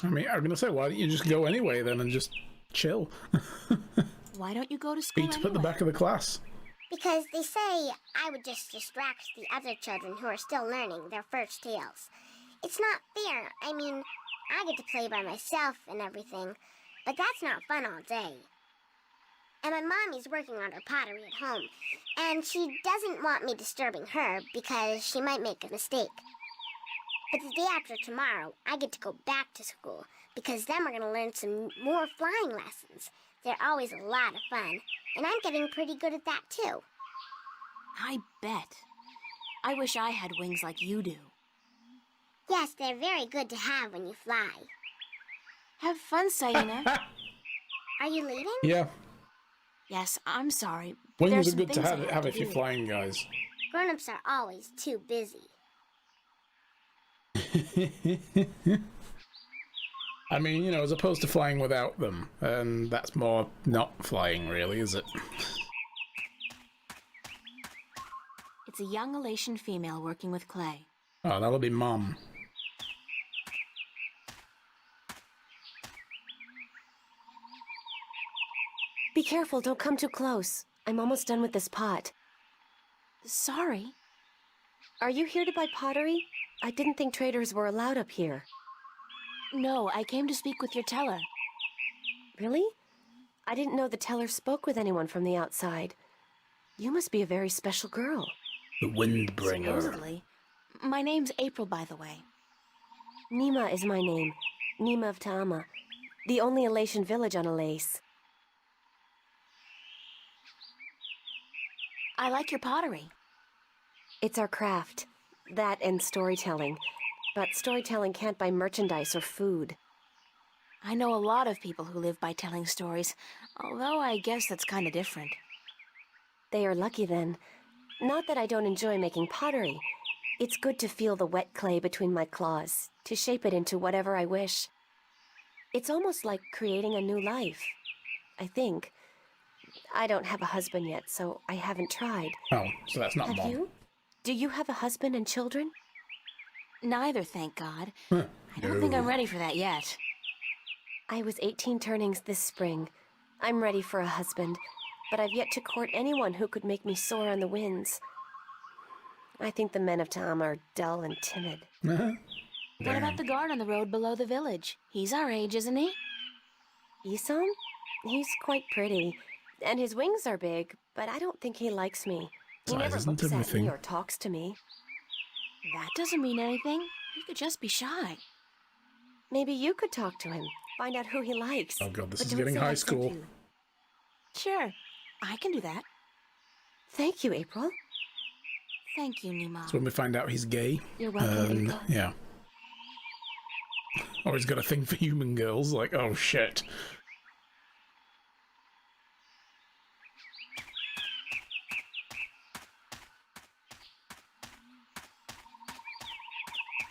Speaker 1: I mean, I'm going to say, why don't you just go anyway then and just chill?
Speaker 2: Why don't you go to school
Speaker 1: Beat up at the
Speaker 2: anyway?
Speaker 1: back of the class.
Speaker 9: Because they say I would just distract the other children who are still learning their first tales. It's not fair. I mean, I get to play by myself and everything, but that's not fun all day. And my mommy's working on her pottery at home, and she doesn't want me disturbing her because she might make a mistake. But the day after tomorrow, I get to go back to school because then we're going to learn some more flying lessons. They're always a lot of fun, and I'm getting pretty good at that too.
Speaker 2: I bet. I wish I had wings like you do.
Speaker 9: Yes, they're very good to have when you fly.
Speaker 2: Have fun, Saina.
Speaker 9: Are you leaving?
Speaker 1: Yeah.
Speaker 2: Yes, I'm sorry. but
Speaker 1: Wings
Speaker 2: there's
Speaker 1: are
Speaker 2: some
Speaker 1: good to
Speaker 2: things I
Speaker 1: have if
Speaker 2: to
Speaker 1: you're
Speaker 2: do.
Speaker 1: flying, guys.
Speaker 9: Grown-ups are always too busy.
Speaker 1: I mean, you know, as opposed to flying without them. And that's more not flying, really, is it?
Speaker 2: It's a young Elation female working with clay.
Speaker 1: Oh, that'll be Mom.
Speaker 10: Be careful, don't come too close. I'm almost done with this pot.
Speaker 2: Sorry.
Speaker 10: Are you here to buy pottery? I didn't think traders were allowed up here.
Speaker 2: No, I came to speak with your teller.
Speaker 10: Really? I didn't know the teller spoke with anyone from the outside. You must be a very special girl.
Speaker 1: The Windbringer.
Speaker 2: Supposedly. My name's April, by the way.
Speaker 10: Nima is my name. Nima of Ta'ama. The only Elation village on Elase.
Speaker 2: I like your pottery.
Speaker 10: It's our craft. That and storytelling. But storytelling can't buy merchandise or food.
Speaker 2: I know a lot of people who live by telling stories, although I guess that's kind of different.
Speaker 10: They are lucky then. Not that I don't enjoy making pottery. It's good to feel the wet clay between my claws, to shape it into whatever I wish. It's almost like creating a new life, I think. I don't have a husband yet, so I haven't tried.
Speaker 1: Oh, so that's not
Speaker 10: Have
Speaker 1: Mom.
Speaker 10: you? Do you have a husband and children?
Speaker 2: Neither, thank God. I don't think I'm ready for that yet.
Speaker 10: I was 18 turnings this spring. I'm ready for a husband, but I've yet to court anyone who could make me soar on the winds. I think the men of Ta'ama are dull and timid.
Speaker 2: What about the guard on the road below the village? He's our age, isn't he?
Speaker 10: Isom? He's quite pretty, and his wings are big, but I don't think he likes me. He
Speaker 1: Size
Speaker 10: never
Speaker 1: isn't
Speaker 10: looks at
Speaker 1: everything.
Speaker 10: me or talks to me.
Speaker 2: That doesn't mean anything. He could just be shy.
Speaker 10: Maybe you could talk to him, find out who he likes.
Speaker 1: Oh god, this
Speaker 10: But
Speaker 1: is
Speaker 10: don't
Speaker 1: getting
Speaker 10: say
Speaker 1: high
Speaker 10: I sent
Speaker 1: school.
Speaker 10: you.
Speaker 2: Sure, I can do that.
Speaker 10: Thank you, April.
Speaker 2: Thank you, Nima.
Speaker 1: That's when we find out he's gay.
Speaker 10: You're welcome, April.
Speaker 1: Yeah. Or he's got a thing for human girls, like, oh shit.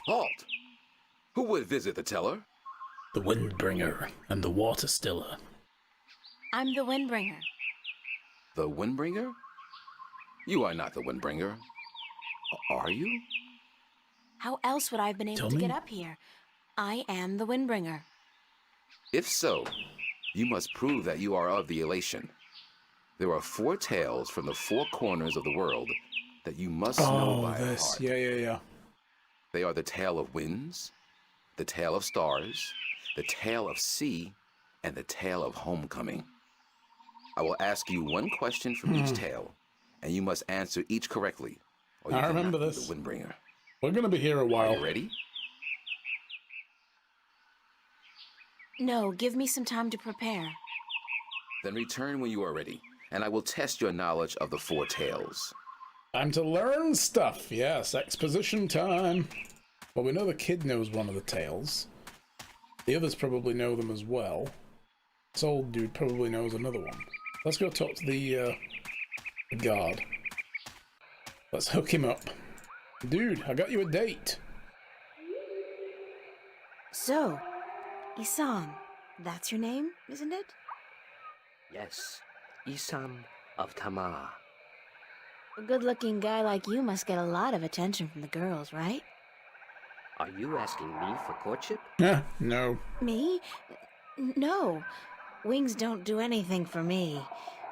Speaker 3: Halt! Who would visit the teller?
Speaker 1: The Windbringer and the Water Stiller.
Speaker 2: I'm the Windbringer.
Speaker 3: The Windbringer? You are not the Windbringer. Are you?
Speaker 2: How else would I have been able
Speaker 1: Tell
Speaker 2: to
Speaker 1: me.
Speaker 2: get up here? I am the Windbringer.
Speaker 3: If so, you must prove that you are of the Elation. There are 4 tales from the 4 corners of the world that you must know by
Speaker 1: this.
Speaker 3: heart.
Speaker 1: Yeah.
Speaker 3: They are the tale of winds, the tale of stars, the tale of sea, and the tale of homecoming. I will ask you one question from each tale, and you must answer each correctly, or you
Speaker 1: I
Speaker 3: cannot
Speaker 1: remember
Speaker 3: be
Speaker 1: this.
Speaker 3: the Windbringer.
Speaker 1: We're gonna be here a
Speaker 3: Are
Speaker 1: while.
Speaker 3: you ready?
Speaker 2: No, give me some time to prepare.
Speaker 3: Then return when you are ready, and I will test your knowledge of the 4 tales.
Speaker 1: Time to learn stuff. Yes, exposition time. Well, we know the kid knows one of the tales. The others probably know them as well. This old dude probably knows another one. Let's go talk to the guard. Let's hook him up. Dude, I got you a date.
Speaker 2: So, Isam, that's your name, isn't it?
Speaker 8: Yes, Isam of Tamar.
Speaker 2: A good-looking guy like you must get a lot of attention from the girls, right?
Speaker 8: Are you asking me for courtship?
Speaker 1: No.
Speaker 2: Me? No. Wings don't do anything for me.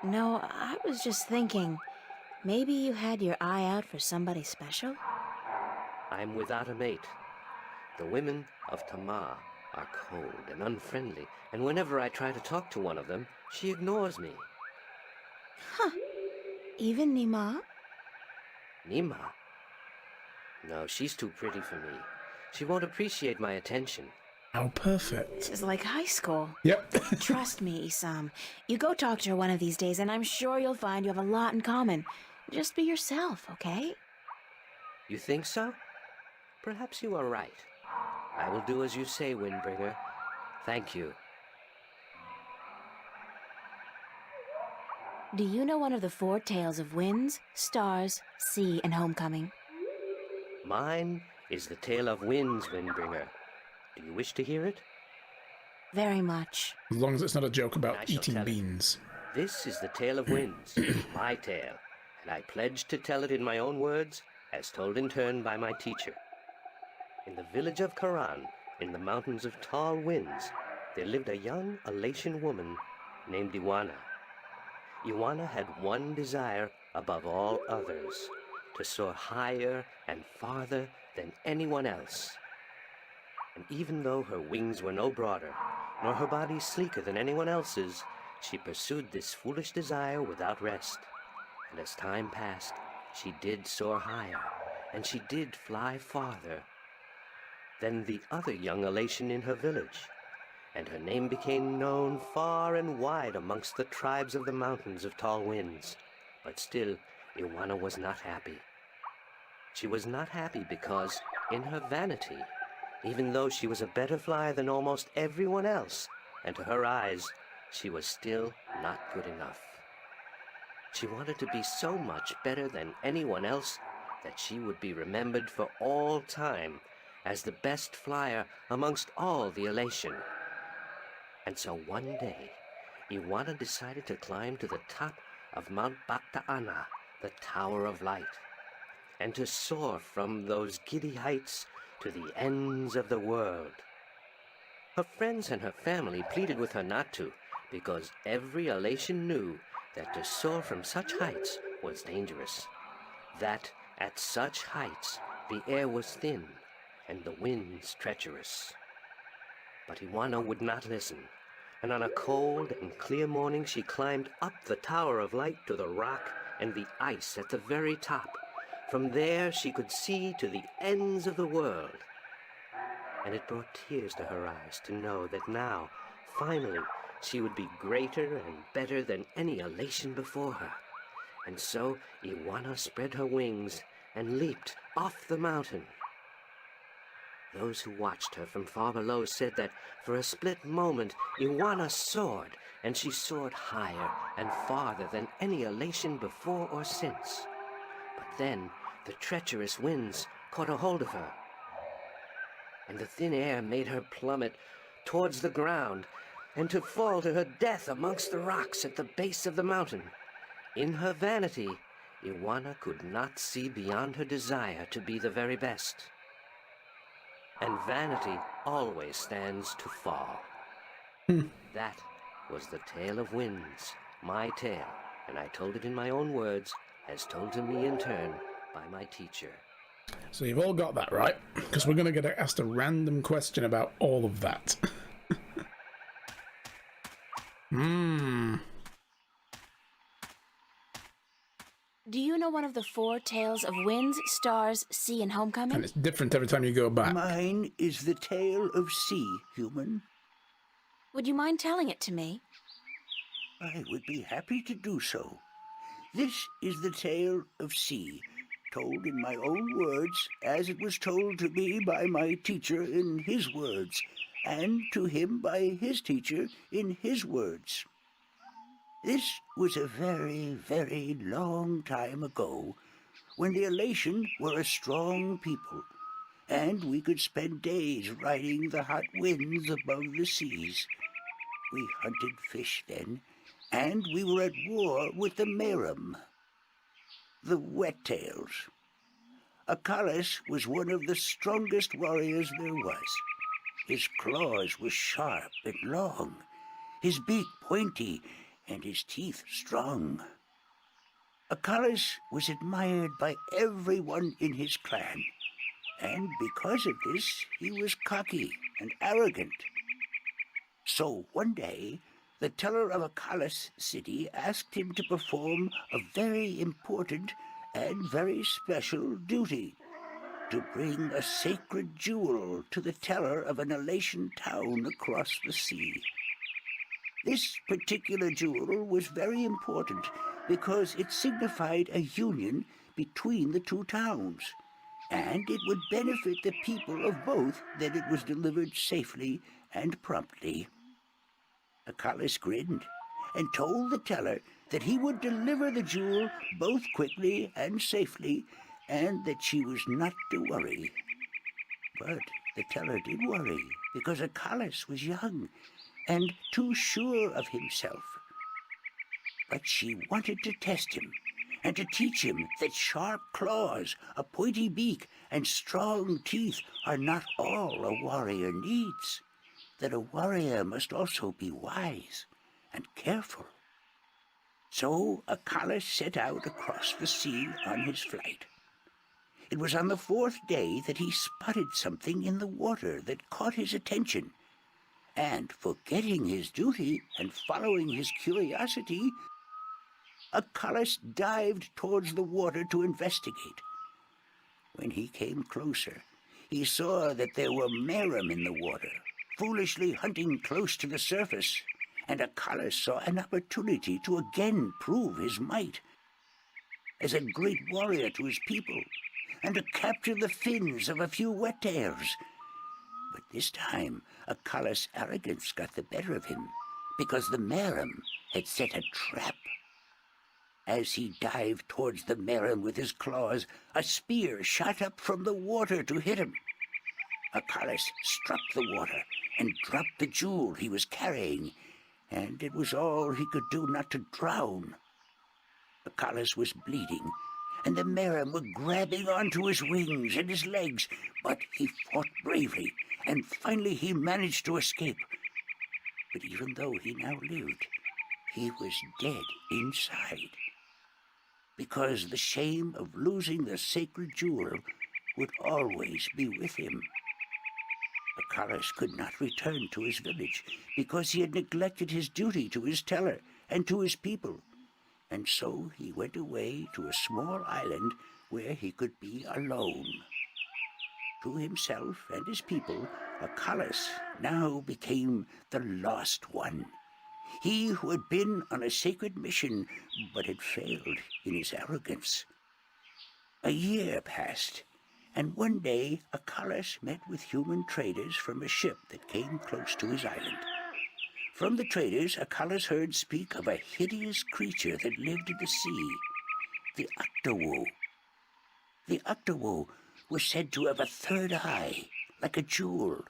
Speaker 2: No, I was just thinking, maybe you had your eye out for somebody special?
Speaker 8: I'm without a mate. The women of Tamar are cold and unfriendly, and whenever I try to talk to one of them, she ignores me.
Speaker 2: Huh. Even Nima?
Speaker 8: Nima? No, she's too pretty for me. She won't appreciate my attention.
Speaker 1: How perfect.
Speaker 2: This is like high school.
Speaker 1: Yep.
Speaker 2: Trust me, Isam. You go talk to her one of these days, and I'm sure you'll find you have a lot in common. Just be yourself, okay?
Speaker 8: You think so? Perhaps you are right. I will do as you say, Windbringer. Thank you.
Speaker 2: Do you know one of the 4 tales of winds, stars, sea, and homecoming?
Speaker 8: Mine is the tale of winds, Windbringer. Do you wish to hear it?
Speaker 2: Very much.
Speaker 1: As long as it's not a joke
Speaker 8: I
Speaker 1: about
Speaker 8: shall
Speaker 1: eating
Speaker 8: tell it.
Speaker 1: beans.
Speaker 8: This is the tale of winds, my tale, and I pledge to tell it in my own words, as told in turn by my teacher. In the village of Karan, in the mountains of tall winds, there lived a young Elation woman named Iwana. Iwana had one desire above all others, to soar higher and farther than anyone else. And even though her wings were no broader, nor her body sleeker than anyone else's, she pursued this foolish desire without rest. And as time passed, she did soar higher, and she did fly farther than the other young Elation in her village, and her name became known far and wide amongst the tribes of the mountains of tall winds. But still, Iwana was not happy. She was not happy because, in her vanity, even though she was a better flyer than almost everyone else, and to her eyes, she was still not good enough. She wanted to be so much better than anyone else that she would be remembered for all time as the best flyer amongst all the Elation. And so one day, Iwana decided to climb to the top of Mount Bakta'ana, the Tower of Light, and to soar from those giddy heights to the ends of the world. Her friends and her family pleaded with her not to, because every Elation knew that to soar from such heights was dangerous, that at such heights the air was thin and the winds treacherous. But Iwana would not listen, and on a cold and clear morning she climbed up the Tower of Light to the rock and the ice at the very top. From there she could see to the ends of the world. And it brought tears to her eyes to know that now, finally, she would be greater and better than any Elation before her. And so Iwana spread her wings and leaped off the mountain. Those who watched her from far below said that for a split moment Iwana soared, and she soared higher and farther than any Elation before or since. But then the treacherous winds caught a hold of her, and the thin air made her plummet towards the ground, and to fall to her death amongst the rocks at the base of the mountain. In her vanity, Iwana could not see beyond her desire to be the very best. And vanity always stands to fall. That was the tale of winds, my tale, and I told it in my own words, as told to me in turn by my teacher.
Speaker 1: So you've all got that, right? Because we're going to get asked a random question about all of that.
Speaker 2: Do you know one of the 4 tales of winds, stars, sea, and homecoming?
Speaker 1: And it's different every time you go back.
Speaker 7: Mine is the tale of sea, human.
Speaker 2: Would you mind telling it to me?
Speaker 7: I would be happy to do so. This is the tale of sea, told in my own words, as it was told to me by my teacher in his words, and to him by his teacher in his words. This was a very, very long time ago, when the Elation were a strong people, and we could spend days riding the hot winds above the seas. We hunted fish then, and we were at war with the Merum, the Wet-tails. Akalis was one of the strongest warriors there was. His claws were sharp and long, his beak pointy, and his teeth strong. Akalis was admired by everyone in his clan, and because of this, he was cocky and arrogant. So one day, the teller of Akalis city asked him to perform a very important and very special duty, to bring a sacred jewel to the teller of an Elation town across the sea. This particular jewel was very important because it signified a union between the 2 towns, and it would benefit the people of both that it was delivered safely and promptly. Akalis grinned and told the teller that he would deliver the jewel both quickly and safely, and that she was not to worry. But the teller did worry, because Akalis was young and too sure of himself. But she wanted to test him, and to teach him that sharp claws, a pointy beak, and strong teeth are not all a warrior needs, that a warrior must also be wise and careful. So Akalis set out across the sea on his flight. It was on the 4th day that he spotted something in the water that caught his attention, and forgetting his duty and following his curiosity, Akalis dived towards the water to investigate. When he came closer, he saw that there were Merum in the water, foolishly hunting close to the surface, and Akalis saw an opportunity to again prove his might as a great warrior to his people, and to capture the fins of a few Wet-tails. But this time, Akalis' arrogance got the better of him, because the Merum had set a trap. As he dived towards the Merum with his claws, a spear shot up from the water to hit him. Akalis struck the water and dropped the jewel he was carrying, and it was all he could do not to drown. Akalis was bleeding, and the Merum were grabbing onto his wings and his legs, but he fought bravely, and finally he managed to escape. But even though he now lived, he was dead inside, because the shame of losing the sacred jewel would always be with him. Akalis could not return to his village, because he had neglected his duty to his teller and to his people, and so he went away to a small island where he could be alone. To himself and his people, Akalis now became the Lost One, he who had been on a sacred mission but had failed in his arrogance. A year passed, and one day Akalis met with human traders from a ship that came close to his island. From the traders, Akalis heard speak of a hideous creature that lived in the sea, the Octawoe. The Octawoe was said to have a third eye, like a jewel,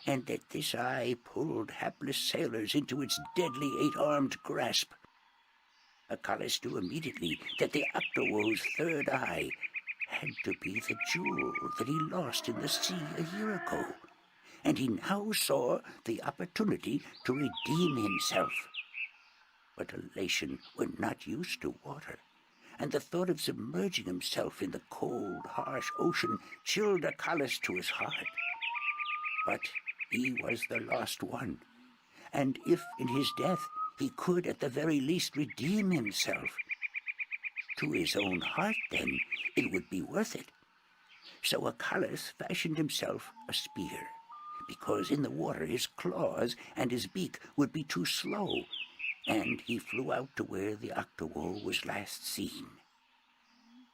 Speaker 5: and that this eye pulled hapless sailors into its deadly eight-armed grasp. Acalis knew immediately that the Octowo's third eye had to be the jewel that he lost in the sea a year ago, and he now saw the opportunity to redeem himself. But Elation were not used to water, and the thought of submerging himself in the cold, harsh ocean chilled Acalis to his heart. But he was the lost one, and if in his death he could at the very least redeem himself, to his own heart then it would be worth it. So Acalis fashioned himself a spear, because in the water his claws and his beak would be too slow, and he flew out to where the Octowo was last seen.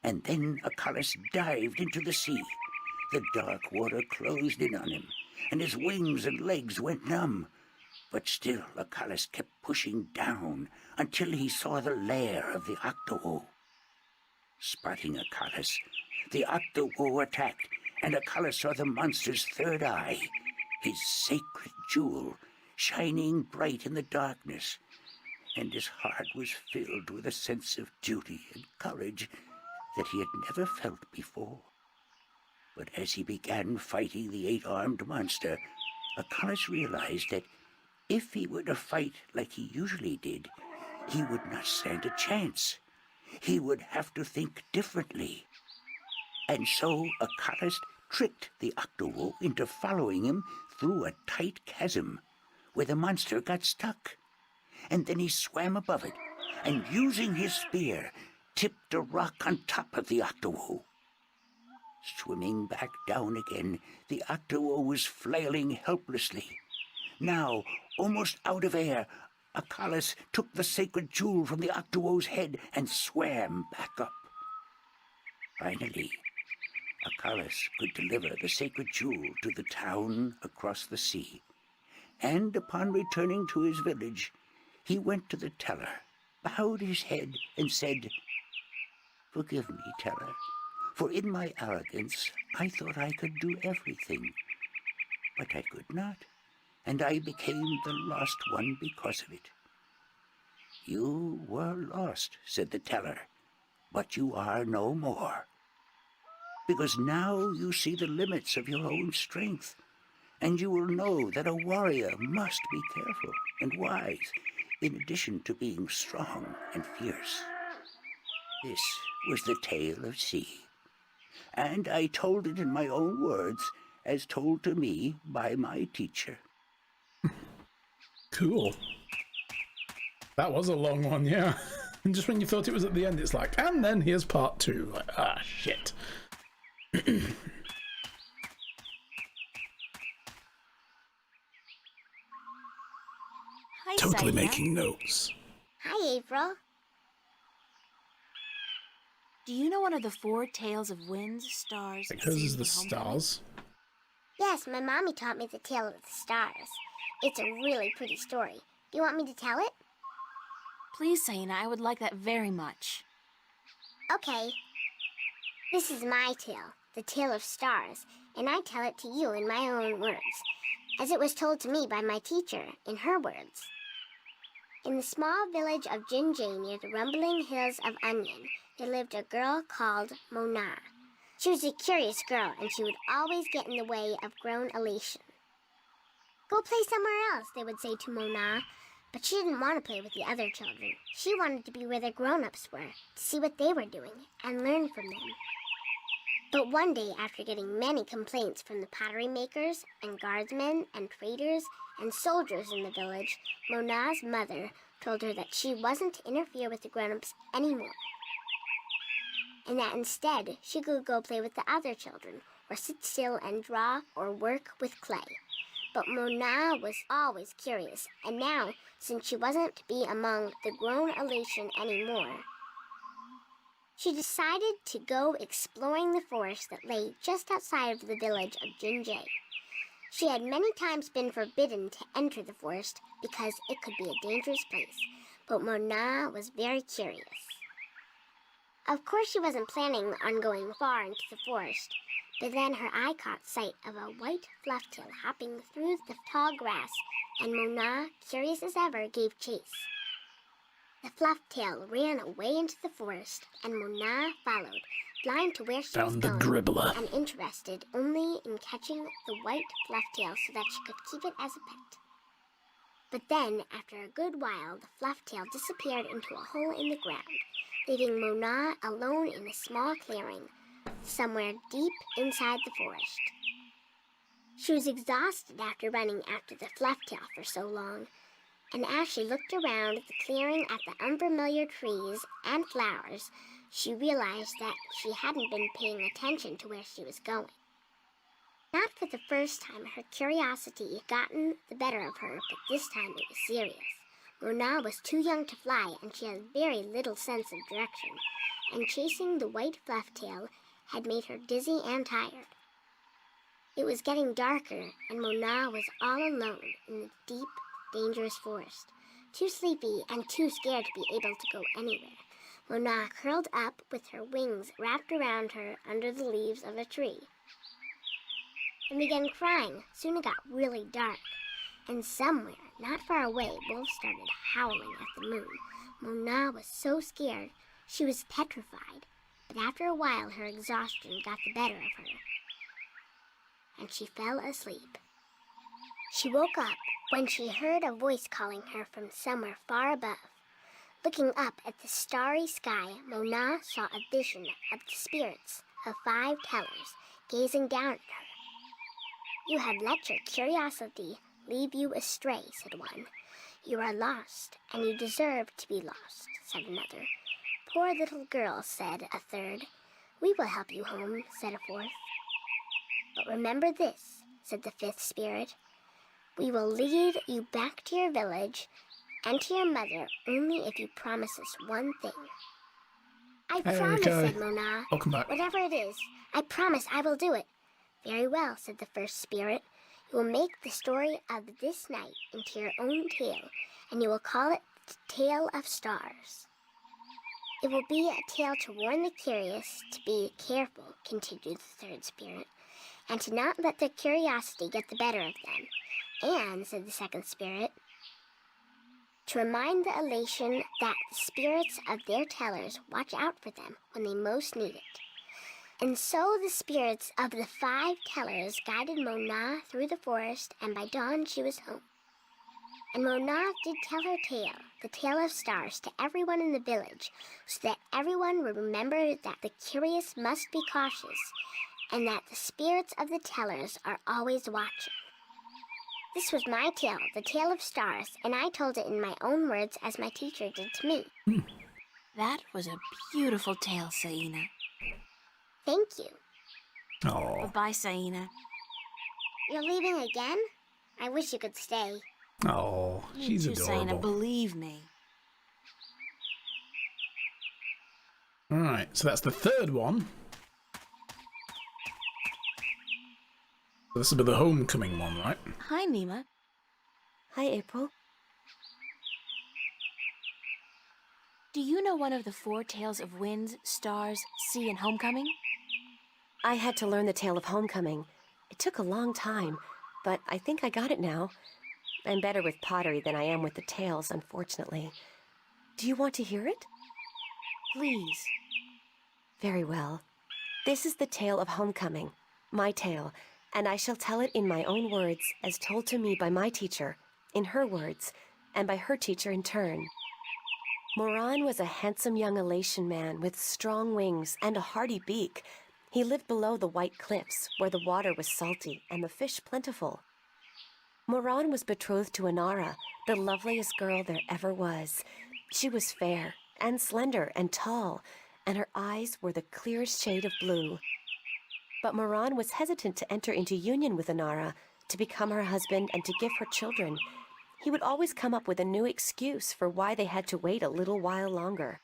Speaker 5: And then Acalis dived into the sea. The dark water closed in on him, and his wings and legs went numb. But still Acalis kept pushing down until he saw the lair of the Octowo. Spotting Acalis, the Octowo attacked, and Acalis saw the monster's third eye, his sacred jewel, shining bright in the darkness, and his heart was filled with a sense of duty and courage that he had never felt before. But as he began fighting the eight-armed monster, Acalis realized that if he were to fight like he usually did, he would not stand a chance. He would have to think differently. And so Acalis tricked the Octowo into following him through a tight chasm where the monster got stuck. And then he swam above it, and using his spear, tipped a rock on top of the Octowo. Swimming back down again, the Octowo was flailing helplessly. Now, almost out of air, Acalis took the sacred jewel from the Octowo's head and swam back up. Finally, Acalis could deliver the sacred jewel to the town across the sea, and upon returning to his village, he went to the teller, bowed his head, and said, "Forgive me, teller, for in my arrogance I thought I could do everything. But I could not, and I became the lost one because of it." "You were lost," said the teller, "but you are no more. Because now you see the limits of your own strength, and you will know that a warrior must be careful and wise, in addition to being strong and fierce." This was the tale of C, and I told it in my own words, as told to me by my teacher.
Speaker 1: Cool. That was a long one, yeah. And just when you thought it was at the end, it's like, and then here's part 2. Like, ah, shit.
Speaker 2: Hi,
Speaker 1: Totally
Speaker 2: Saya.
Speaker 1: making notes.
Speaker 9: Hi, April.
Speaker 2: Do you know one of the 4 tales of winds, stars,
Speaker 1: Like hers is the
Speaker 2: seas, and homecoming?
Speaker 1: stars.
Speaker 9: Yes, my mommy taught me the tale of the stars. It's a really pretty story. Do you want me to tell it?
Speaker 2: Please, Sayana, I would like that very much.
Speaker 9: Okay. This is my tale, the tale of stars, and I tell it to you in my own words, as it was told to me by my teacher in her words. In the small village of Jinjay near the rumbling hills of Onion, there lived a girl called Mona. She was a curious girl, and she would always get in the way of grown Elation. "Go play somewhere else," they would say to Mona, but she didn't want to play with the other children. She wanted to be where the grown-ups were, to see what they were doing, and learn from them. But one day, after getting many complaints from the pottery makers and guardsmen and traders and soldiers in the village, Mona's mother told her that she wasn't to interfere with the grown-ups anymore, and that instead she could go play with the other children, or sit still and draw or work with clay. But Mona was always curious, and now, since she wasn't to be among the grown Elation anymore, she decided to go exploring the forest that lay just outside of the village of Jinjay. She had many times been forbidden to enter the forest because it could be a dangerous place, but Mona was very curious. Of course, she wasn't planning on going far into the forest, But then her eye caught sight of a white flufftail hopping through the tall grass, and Mona, curious as ever, gave chase. The flufftail ran away into the forest, and Mona followed, blind to where she was
Speaker 1: Found the
Speaker 9: going,
Speaker 1: dribbler.
Speaker 9: and interested only in catching the white flufftail so that she could keep it as a pet. But then, after a good while, the flufftail disappeared into a hole in the ground, leaving Mona alone in a small clearing, somewhere deep inside the forest. She was exhausted after running after the flufftail for so long, and as she looked around the clearing at the unfamiliar trees and flowers, she realized that she hadn't been paying attention to where she was going. Not for the first time her curiosity had gotten the better of her, but this time it was serious. Mona was too young to fly, and she had very little sense of direction, and chasing the white flufftail had made her dizzy and tired. It was getting darker, and Mona was all alone in the deep, dangerous forest, too sleepy and too scared to be able to go anywhere. Mona curled up with her wings wrapped around her under the leaves of a tree and began crying. Soon it got really dark, and somewhere, not far away, wolves started howling at the moon. Mona was so scared she was petrified, but after a while her exhaustion got the better of her, and she fell asleep. She woke up when she heard a voice calling her from somewhere far above. Looking up at the starry sky, Mona saw a vision of the spirits of 5 tellers gazing down at her. "You have let your curiosity lead you astray," said one. "You are lost, and you deserve to be lost," said another. "Poor little girl," said a third. "We will help you home," said a fourth. "But remember this," said the 5th spirit. "We will lead you back to your village and to your mother only if you promise us one thing." "I promise," said Mona.
Speaker 1: Welcome back.
Speaker 9: "Whatever it is, I promise I will do it." "Very well," said the 1st spirit. "You will make the story of this night into your own tale, and you will call it the Tale of Stars." "It will be a tale to warn the curious to be careful," continued the 3rd spirit, "and to not let their curiosity get the better of them. And," said the 2nd spirit, "to remind the elation that the spirits of their tellers watch out for them when they most need it." And so the spirits of the 5 tellers guided Mona through the forest, and by dawn she was home. And Mona did tell her tale, the Tale of Stars, to everyone in the village, so that everyone would remember that the curious must be cautious, and that the spirits of the tellers are always watching. This was my tale, the Tale of Stars, and I told it in my own words as my teacher did to me.
Speaker 2: That was a beautiful tale, Saina.
Speaker 9: Thank you.
Speaker 1: Oh,
Speaker 2: Goodbye, Saina.
Speaker 9: You're leaving again? I wish you could stay.
Speaker 1: oh, she's
Speaker 2: You too, Saina,
Speaker 1: adorable.
Speaker 2: believe me.
Speaker 1: All right, so that's the 3rd one. So this will be the homecoming one, right?
Speaker 2: Hi, Nima.
Speaker 10: Hi, April.
Speaker 2: Do you know one of the 4 tales of winds, stars, sea, and homecoming?
Speaker 10: I had to learn the tale of homecoming. It took a long time, but I think I got it now. I'm better with pottery than I am with the tales, unfortunately. Do you want to hear it?
Speaker 2: Please.
Speaker 10: Very well. This is the tale of homecoming, my tale, and I shall tell it in my own words, as told to me by my teacher, in her words, and by her teacher in turn. Moran was a handsome young Elation man with strong wings and a hardy beak. He lived below the white cliffs, where the water was salty and the fish plentiful. Moran was betrothed to Inara, the loveliest girl there ever was. She was fair and slender and tall, and her eyes were the clearest shade of blue. But Moran was hesitant to enter into union with Inara, to become her husband and to give her children. He would always come up with a new excuse for why they had to wait a little while longer.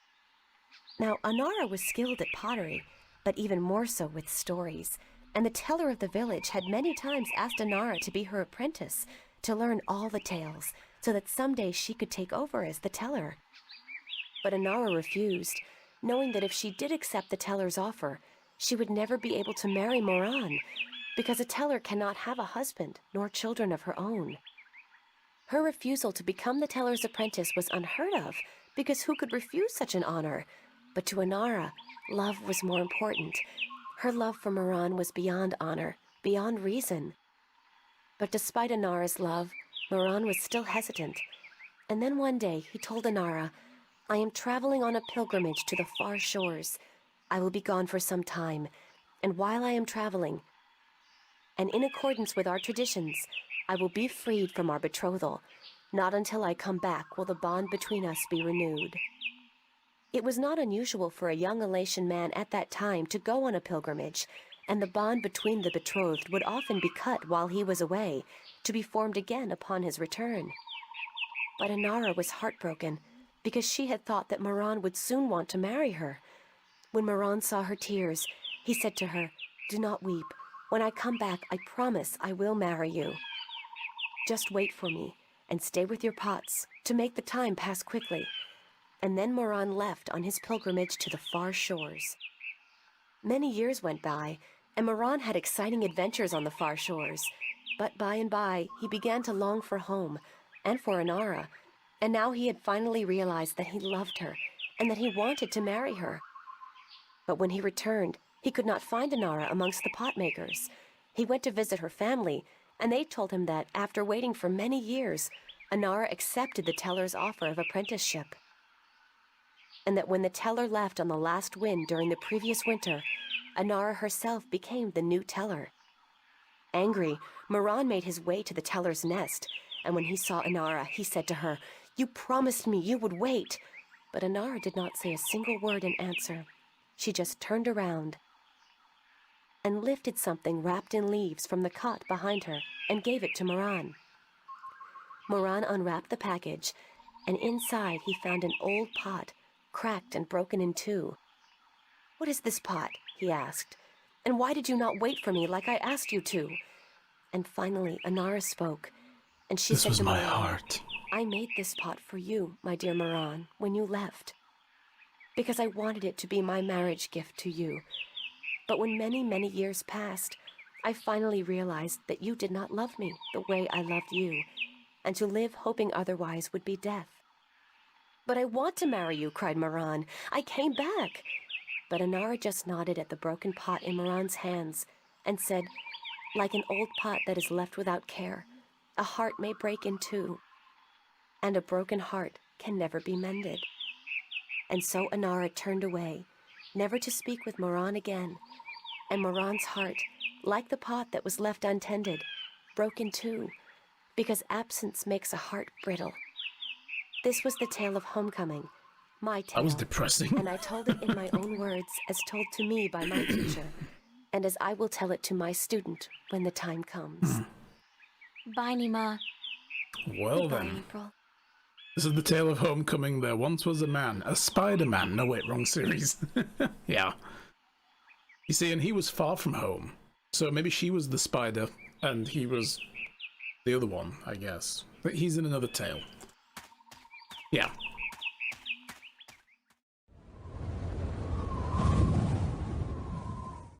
Speaker 10: Now, Inara was skilled at pottery, but even more so with stories, and the teller of the village had many times asked Inara to be her apprentice, to learn all the tales, so that someday she could take over as the teller. But Inara refused, knowing that if she did accept the teller's offer, she would never be able to marry Moran, because a teller cannot have a husband nor children of her own. Her refusal to become the teller's apprentice was unheard of, because who could refuse such an honor? But to Inara, love was more important. Her love for Moran was beyond honor, beyond reason. But despite Inara's love, Moran was still hesitant. And then one day he told Inara, "I am traveling on a pilgrimage to the far shores. I will be gone for some time, and while I am traveling, and in accordance with our traditions, I will be freed from our betrothal. Not until I come back will the bond between us be renewed." It was not unusual for a young Elatian man at that time to go on a pilgrimage, and the bond between the betrothed would often be cut while he was away, to be formed again upon his return. But Inara was heartbroken, because she had thought that Moran would soon want to marry her. When Moran saw her tears, he said to her, "Do not weep. When I come back, I promise I will marry you. Just wait for me, and stay with your pots, to make the time pass quickly." And then Moran left on his pilgrimage to the far shores. Many years went by, and Moran had exciting adventures on the far shores. But by and by, he began to long for home, and for Inara, and now he had finally realized that he loved her, and that he wanted to marry her. But when he returned, he could not find Inara amongst the pot makers. He went to visit her family, and they told him that, after waiting for many years, Inara accepted the teller's offer of apprenticeship. And that when the teller left on the last wind during the previous winter, Inara herself became the new teller. Angry, Moran made his way to the teller's nest, and when he saw Inara, he said to her, "You promised me you would wait." But Inara did not say a single word in answer. She just turned around and lifted something wrapped in leaves from the cot behind her and gave it to Moran. Moran unwrapped the package, and inside he found an old pot, cracked and broken in two. "What is this pot?" he asked. "And why did you not wait for me like I asked you to?" And finally Inara spoke, and she said to Moran,
Speaker 1: "This was my heart.
Speaker 10: "I made this pot for you, my dear Moran, when you left, because I wanted it to be my marriage gift to you. But when many, many years passed, I finally realized that you did not love me the way I loved you, and to live hoping otherwise would be death." "But I want to marry you," cried Moran. "I came back." But Inara just nodded at the broken pot in Moran's hands and said, "Like an old pot that is left without care, a heart may break in two, and a broken heart can never be mended." And so Inara turned away, never to speak with Moran again, and Moran's heart, like the pot that was left untended, broke in two, because absence makes a heart brittle. This was the tale of homecoming, my tale.
Speaker 1: That was depressing.
Speaker 10: And I told it in my own words, as told to me by my teacher, and as I will tell it to my student when the time comes.
Speaker 2: Bye, Nima.
Speaker 1: Well
Speaker 10: Goodbye,
Speaker 1: then.
Speaker 10: April.
Speaker 1: This is the tale of homecoming. There once was a man, a Spider-Man. No, wait, wrong series. Yeah. You see, and he was far from home. So maybe she was the spider, and he was the other one, I guess. But he's in another tale. Yeah.